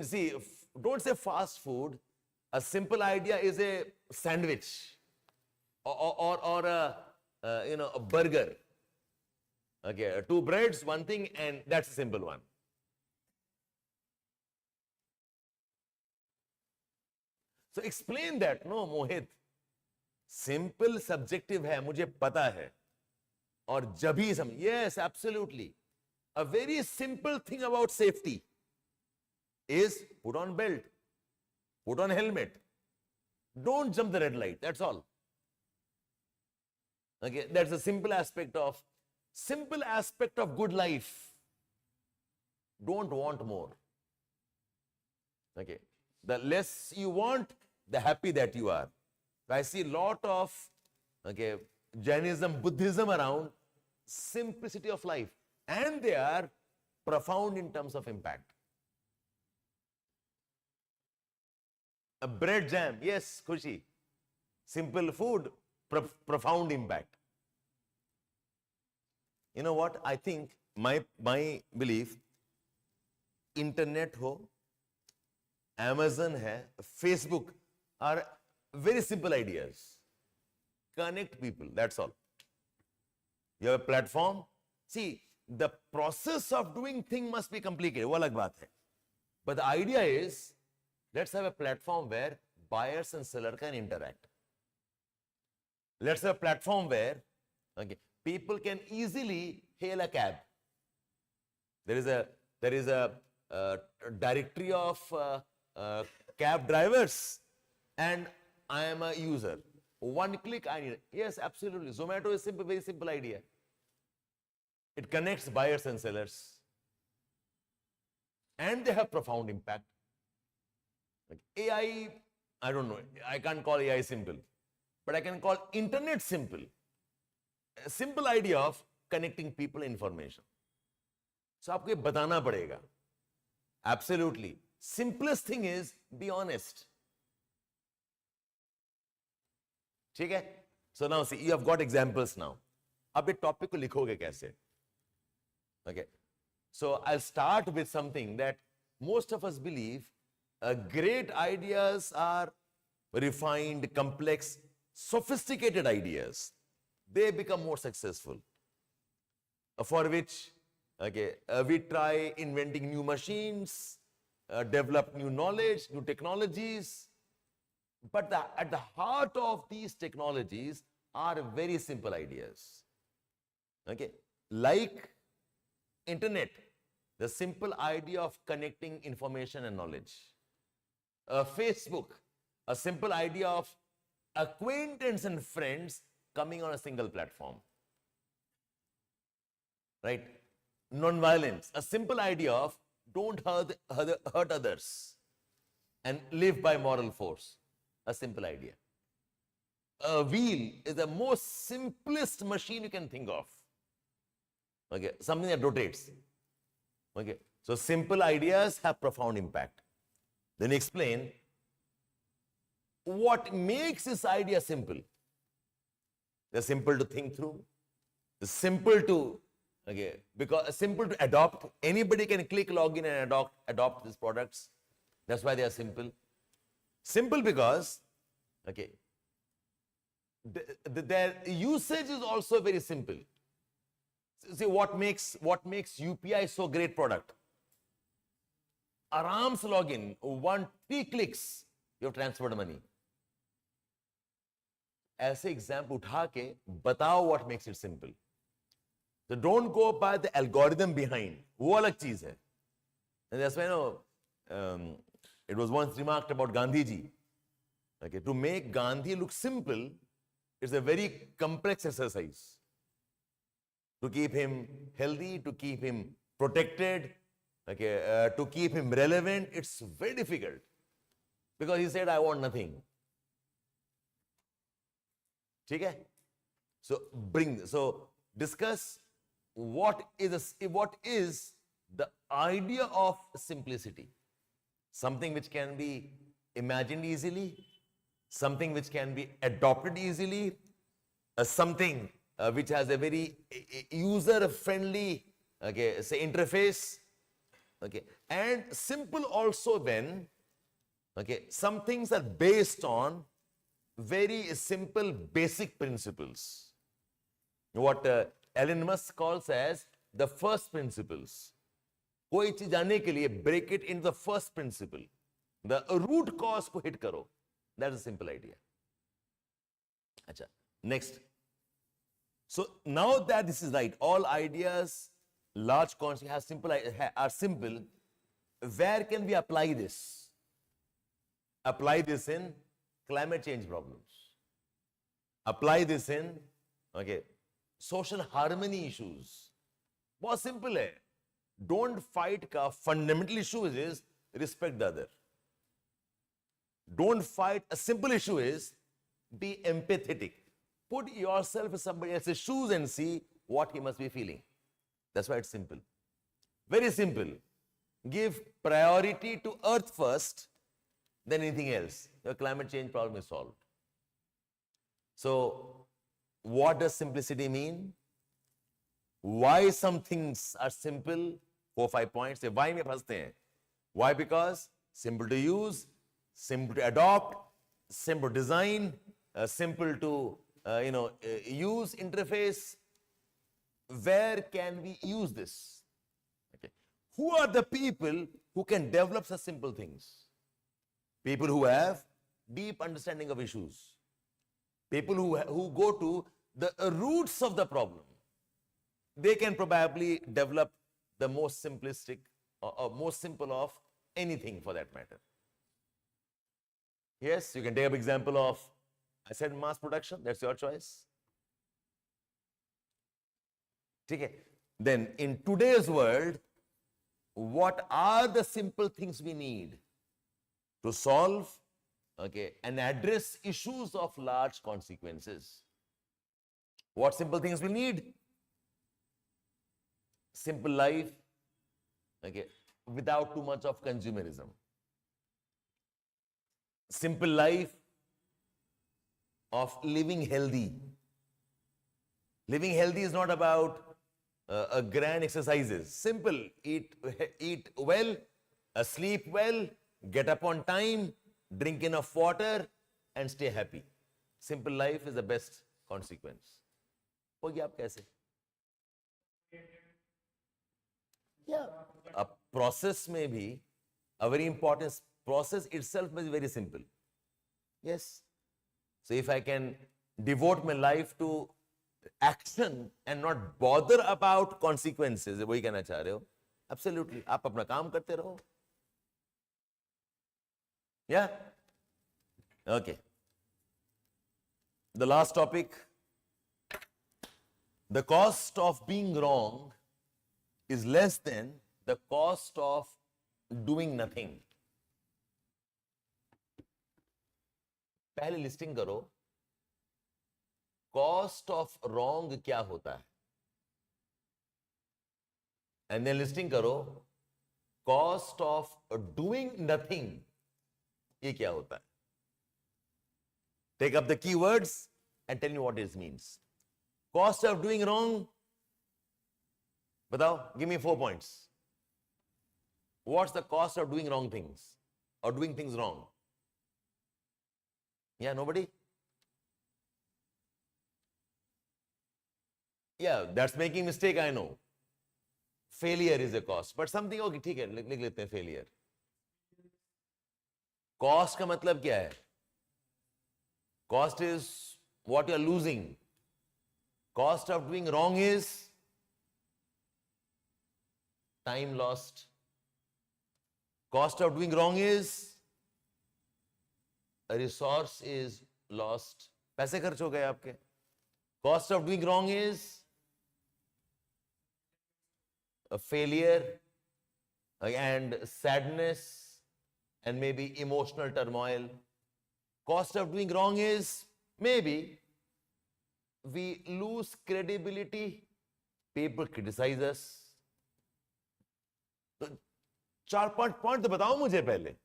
see, don't say fast food. A simple idea is a sandwich or a burger. Okay, two breads, one thing, and that's a simple one. So explain that, no, Mohit. Simple subjective है, मुझे पता है. और जब ही समझ, yes, absolutely. A very simple thing about safety is put on belt, put on helmet. Don't jump the red light, that's all. Okay, that's a simple aspect of good life. Don't want more. Okay, the less you want, the happy that you are. I see a lot of Jainism, Buddhism around simplicity of life, and they are profound in terms of impact. A bread jam, yes, Khushi. Simple food, profound impact. You know what? I think my belief, internet ho, Amazon hai, Facebook are very simple ideas. Connect people, that's all. You have a platform. See, the process of doing thing must be complicated. वो अलग बात है. But the idea is, let's have a platform where buyers and seller can interact. Let's have a platform where people can easily hail a cab. There is a directory of cab drivers, and I am a user. One click, I need it. Yes, absolutely. Zomato is simple, very simple idea. It connects buyers and sellers, and they have profound impact. Like AI, I don't know. I can't call AI simple, but I can call internet simple. A simple idea of connecting people and information. So आपको ये बताना पड़ेगा. Absolutely. Simplest thing is be honest. ठीक है? So now see, you have got examples now. अब ये topic को लिखोगे कैसे? Okay, so I'll start with something that most of us believe. Great ideas are refined, complex, sophisticated ideas. They become more successful. For which, okay, we try inventing new machines, develop new knowledge, new technologies. But at the heart of these technologies are very simple ideas. Okay, like internet, the simple idea of connecting information and knowledge. Facebook, a simple idea of acquaintance and friends coming on a single platform. Right? Non-violence, a simple idea of don't hurt others and live by moral force. A simple idea. A wheel is the most simplest machine you can think of. Okay, something that rotates. Okay, so simple ideas have profound impact. Then explain what makes this idea simple. They're simple to think through. They're simple to, okay, because simple to adopt. Anybody can click login and adopt these products. That's why they are simple. Simple because, okay, their usage is also very simple. See what makes UPI so great product. Aram se login, 3 clicks, you have transferred money. ऐसे example उठा के बताओ what makes it simple. So don't go by the algorithm behind. वो अलग चीज है. And that's why it was once remarked about Gandhi ji. Okay, to make Gandhi look simple, it's a very complex exercise. To keep him healthy, to keep him protected, okay, to keep him relevant, it's very difficult. Because he said, I want nothing. Okay? So discuss what is the idea of simplicity. Something which can be imagined easily, something which can be adopted easily, something which has a very user-friendly, okay, say interface, okay, and simple also when, okay, some things are based on very simple basic principles. What Elon Musk calls as the first principles. कोई चीज जानने के लिए break it into the first principle. The root cause को hit करो. That's a simple idea. अच्छा, next. So now that this is right, all ideas, large concepts are simple. Where can we apply this? Apply this in climate change problems. Apply this in, okay, social harmony issues. बहुत simple है. Don't fight का fundamental issue is respect the other. Don't fight. A simple issue is be empathetic. Put yourself in somebody else's shoes and see what he must be feeling. That's why it's simple. Very simple. Give priority to earth first, then anything else. Your climate change problem is solved. So, what does simplicity mean? Why some things are simple? 4-5 points. Say, why me फंसते हैं? Why? Because simple to use, simple to adopt, simple design, simple to use interface. Where can we use this? Okay. Who are the people who can develop such simple things? People who have deep understanding of issues. People who go to the roots of the problem. They can probably develop the most simplistic or most simple of anything for that matter. Yes, you can take up example of, I said mass production, that's your choice. Okay. Then in today's world, what are the simple things we need to solve, okay, and address issues of large consequences? What simple things we need? Simple life, okay, without too much of consumerism. Simple life of living healthy. Living healthy is not about a grand exercises. Simple. Eat well, sleep well, get up on time, drink enough water, and stay happy. Simple life is the best consequence. होगी आप कैसे? Yeah. A process may be a very important process itself is very simple. Yes. So if I can devote my life to action and not bother about consequences, वही कहना चाह रहे हो? Absolutely. आप अपना काम करते रहो. Yeah. Okay. The last topic. The cost of being wrong is less than the cost of doing nothing. पहले लिस्टिंग करो कॉस्ट ऑफ रॉन्ग क्या होता है एंड देन लिस्टिंग करो कॉस्ट ऑफ डूइंग नथिंग ये क्या होता है take up the keywords and tell me what it means cost of doing wrong बताओ give me 4 points what's the cost of doing wrong things और doing things wrong Yeah, nobody? Yeah, that's making mistake, I know. Failure is a cost. But something, okay, ठीक है, लिख लेते हैं failure. Cost का मतलब क्या है? Cost is what you are losing. Cost of doing wrong is time lost. Cost of doing wrong is a resource is lost. पैसे खर्च हो गए आपके. Cost of doing wrong is a failure and sadness and maybe emotional turmoil. Cost of doing wrong is maybe we lose credibility. People criticize us. तो 4-5 point तो बताओ मुझे पहले.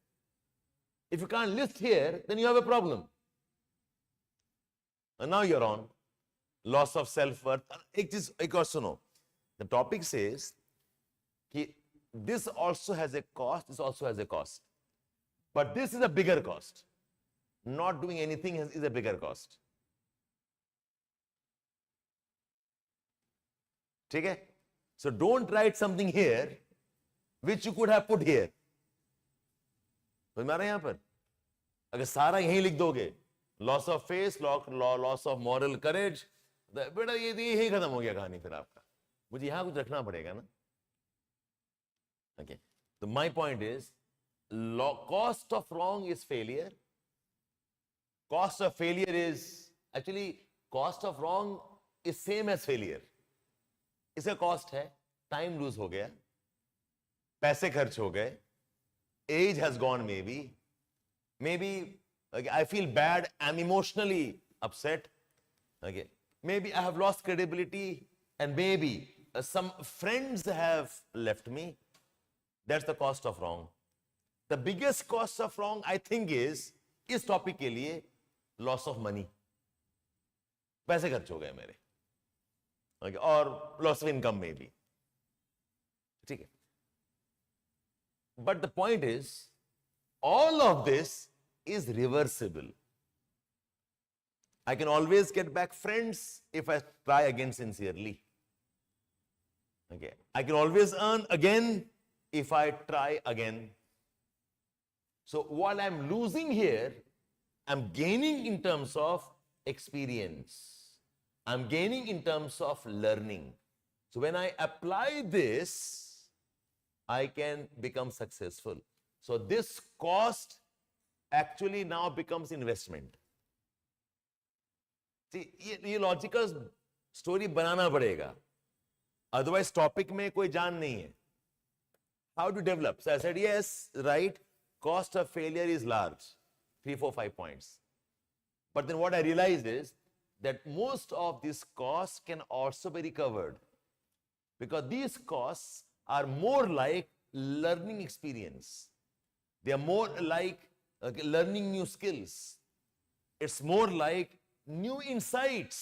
If you can't list here, then you have a problem. And now you're on loss of self-worth. एक और सुनो. The topic says कि this also has a cost, this also has a cost. But this is a bigger cost. Not doing anything is a bigger cost. ठीक है? So don't write something here which you could have put here. समझ में आ रहा है यहां पर अगर सारा यहीं लिख दोगे loss of face loss of moral courage बेटा ये यही खत्म हो गया कहानी फिर आपका मुझे यहां कुछ रखना पड़ेगा ना ओके तो my point is cost of wrong is failure cost of failure is actually cost of wrong is same as failure इसका कॉस्ट है टाइम लूज हो गया पैसे खर्च हो गए age has gone maybe okay, I feel bad, I'm emotionally upset, okay, maybe I have lost credibility and maybe some friends have left me. That's the cost of wrong. The biggest cost of wrong I think is इस topic के लिए loss of money. पैसे खर्च हो गए मेरे okay, और loss of income maybe. ठीक है But the point is, all of this is reversible. I can always get back friends if I try again sincerely. Okay. I can always earn again if I try again. So while I'm losing here, I'm gaining in terms of experience. I'm gaining in terms of learning. So when I apply this, I can become successful. So this cost actually now becomes investment. See, ये logical story बनाना पड़ेगा. Otherwise topic में कोई जान नहीं है. How to develop? So I said yes, right. Cost of failure is large. 3, 4, 5 points. But then what I realized is that most of these costs can also be recovered. Because these costs are more like learning experience. They are more like learning new skills. It's more like new insights.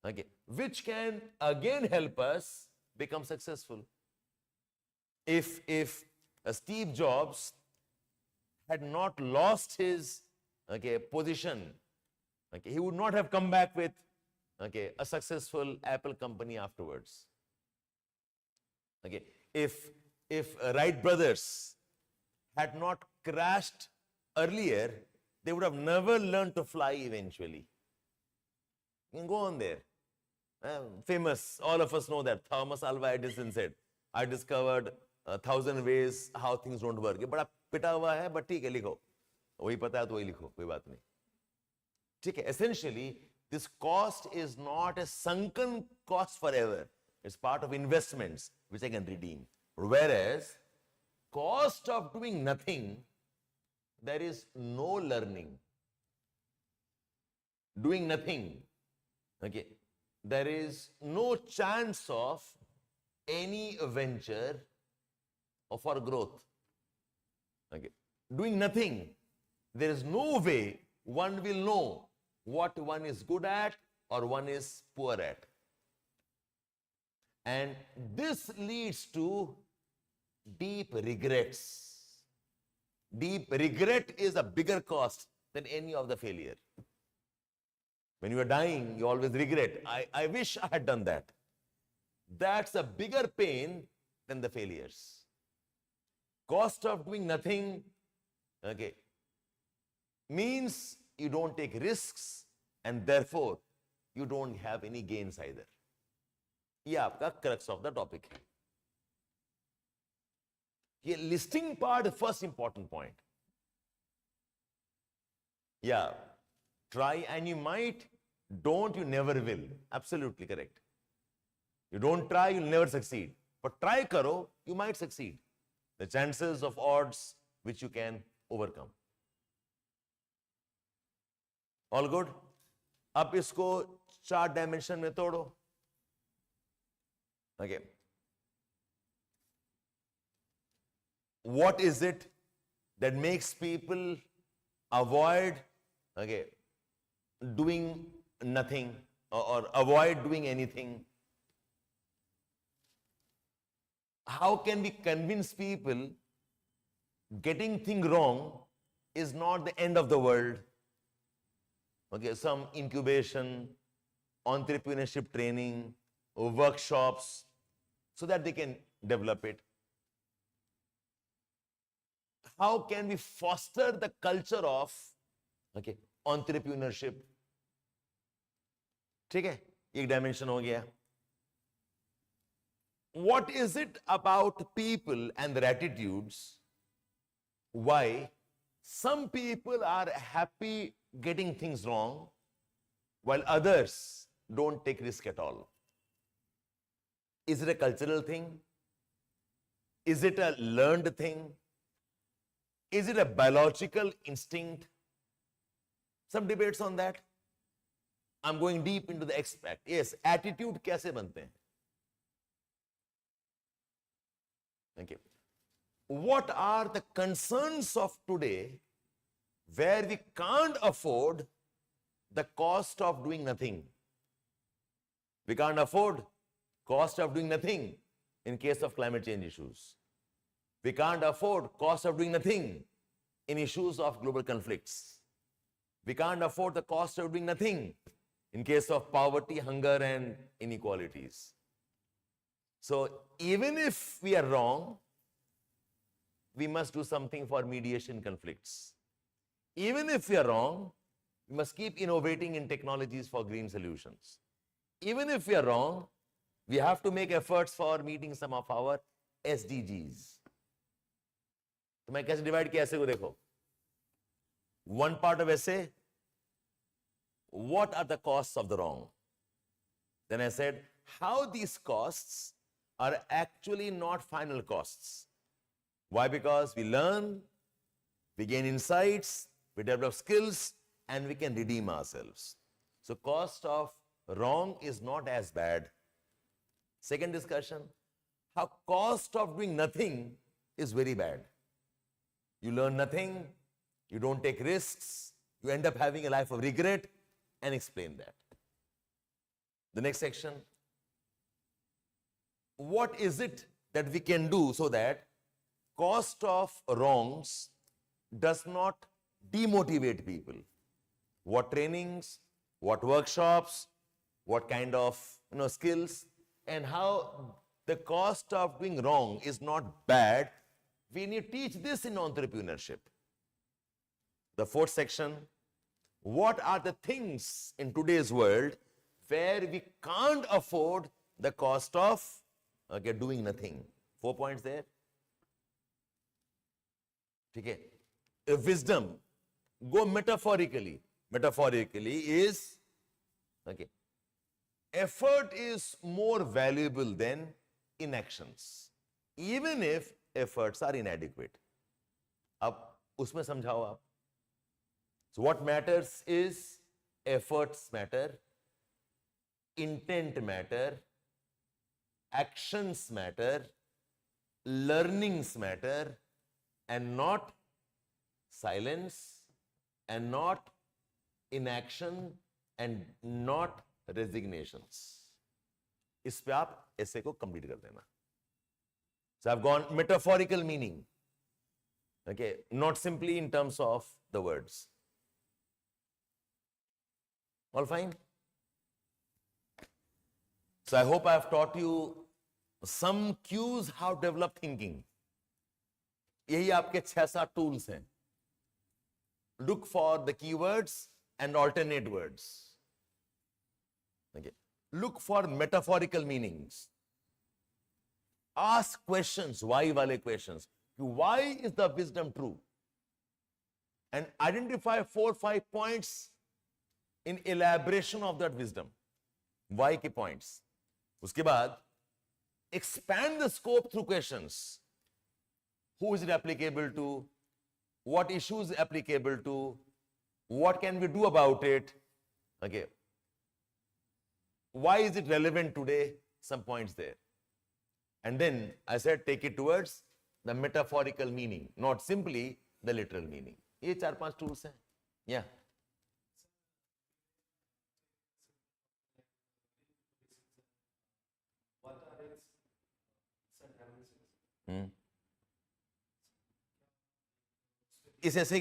Okay, which can again help us become successful. If Steve Jobs had not lost his position, he would not have come back with a successful Apple company afterwards. If Wright brothers had not crashed earlier, they would have never learned to fly eventually. You can go on there. Famous, all of us know that. Thomas Alva Edison said, I discovered 1,000 ways how things don't work. ये बड़ा पिटा हुआ है, but ठीक है, लिखो. वही पता है तो वही लिखो, कोई बात नहीं. ठीक है, essentially, this cost is not a sunken cost forever. It's part of investments which I can redeem. Whereas, cost of doing nothing, there is no learning. Doing nothing, there is no chance of any venture or for growth. Doing nothing, there is no way one will know what one is good at or one is poor at. And this leads to deep regrets. Deep regret is a bigger cost than any of the failure. When you are dying, you always regret. I wish I had done that. That's a bigger pain than the failures. Cost of doing nothing, means you don't take risks and therefore you don't have any gains either. ये आपका crux of the topic है. ये listing part, the first important point. Yeah, try and you might, don't you never will. Absolutely correct. You don't try, you'll never succeed. But try karo, you might succeed. The chances of odds which you can overcome. All good? अब इसको 4 dimension में तोड़ो. Okay. What is it that makes people avoid doing nothing or avoid doing anything? How can we convince people getting things wrong is not the end of the world? Some incubation, entrepreneurship training, or workshops, so that they can develop it. How can we foster the culture of entrepreneurship? ठीक है, एक dimension हो गया. What is it about people and their attitudes why some people are happy getting things wrong while others don't take risk at all? Is it a cultural thing? Is it a learned thing? Is it a biological instinct? Some debates on that. I'm going deep into the aspect. Yes, attitude कैसे बनते हैं? Thank you. What are the concerns of today where we can't afford the cost of doing nothing? We can't afford cost of doing nothing in case of climate change issues. We can't afford cost of doing nothing in issues of global conflicts. We can't afford the cost of doing nothing in case of poverty, hunger, and inequalities. So even if we are wrong, we must do something for mediation conflicts. Even if we are wrong, we must keep innovating in technologies for green solutions. Even if we are wrong, we have to make efforts for meeting some of our SDGs. तो मैं कैसे divide किया ऐसे को देखो. One part of essay, what are the costs of the wrong? Then I said, how these costs are actually not final costs. Why? Because we learn, we gain insights, we develop skills, and we can redeem ourselves. So cost of wrong is not as bad. Second discussion, how cost of doing nothing is very bad. You learn nothing, you don't take risks, you end up having a life of regret, and explain that. The next section. What is it that we can do so that cost of wrongs does not demotivate people? What trainings, what workshops, what kind of skills, and how the cost of doing wrong is not bad. We need to teach this in entrepreneurship. The fourth section, what are the things in today's world where we can't afford the cost of doing nothing? 4 points there. Okay. Wisdom, go metaphorically. Metaphorically is, effort is more valuable than inactions, even if efforts are inadequate. अब उसमें समझाओ आप. So what matters is efforts matter, intent matter, actions matter, learnings matter, and not silence, and not inaction, and not resignations. इस पे आप ऐसे को complete कर देना. So I've gone metaphorical meaning. Okay, not simply in terms of the words. All fine? So I hope I have taught you some cues how to develop thinking. यही आपके 6-7 tools हैं. Look for the keywords and alternate words. Okay. Look for metaphorical meanings. Ask questions, why wale questions. Why is the wisdom true? And identify 4-5 points in elaboration of that wisdom. Why के points. उसके बाद expand the scope through questions. Who is it applicable to? What issues applicable to? What can we do about it? Okay. Why is it relevant today? Some points there. And then I said take it towards the metaphorical meaning, not simply the literal meaning. ये 4-5 tools हैं. Yeah. What are its dimensions? इस ऐसे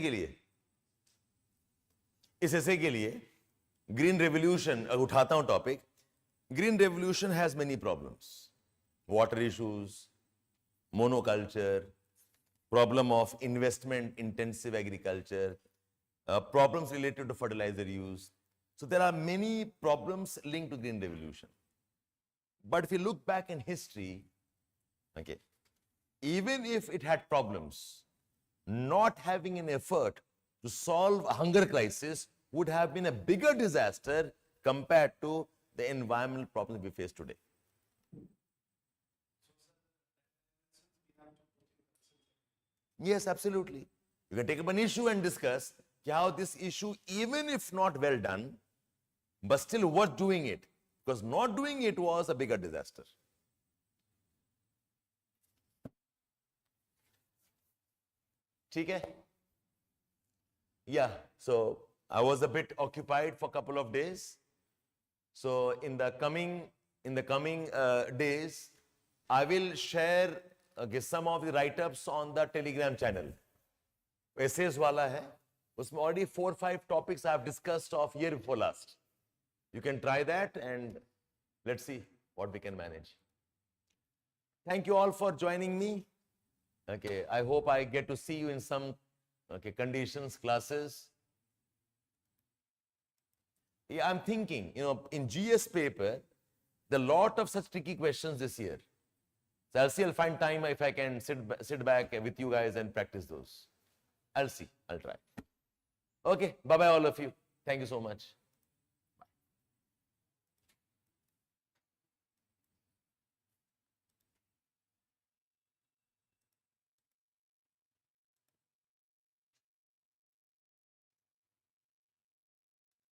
के लिए green revolution उठाता हूं topic. Green revolution has many problems. Water issues, monoculture, problem of investment intensive agriculture, problems related to fertilizer use. So there are many problems linked to green revolution. But if you look back in history, okay, even if it had problems, not having an effort to solve a hunger crisis would have been a bigger disaster compared to the environmental problems we face today. Yes, absolutely. You can take up an issue and discuss how this issue, even if not well done, but still worth doing it, because not doing it was a bigger disaster. Okay? Yeah, so I was a bit occupied for a couple of days. So in the coming days, I will share some of the write-ups on the Telegram channel. Essays wala hai. Usme already 4-5 topics I have discussed of year before last. You can try that and let's see what we can manage. Thank you all for joining me. Okay, I hope I get to see you in some conditions, classes. Yeah, I'm thinking, in GS paper, there are a lot of such tricky questions this year. So I'll find time if I can sit back with you guys and practice those. I'll try. Okay, bye-bye all of you. Thank you so much.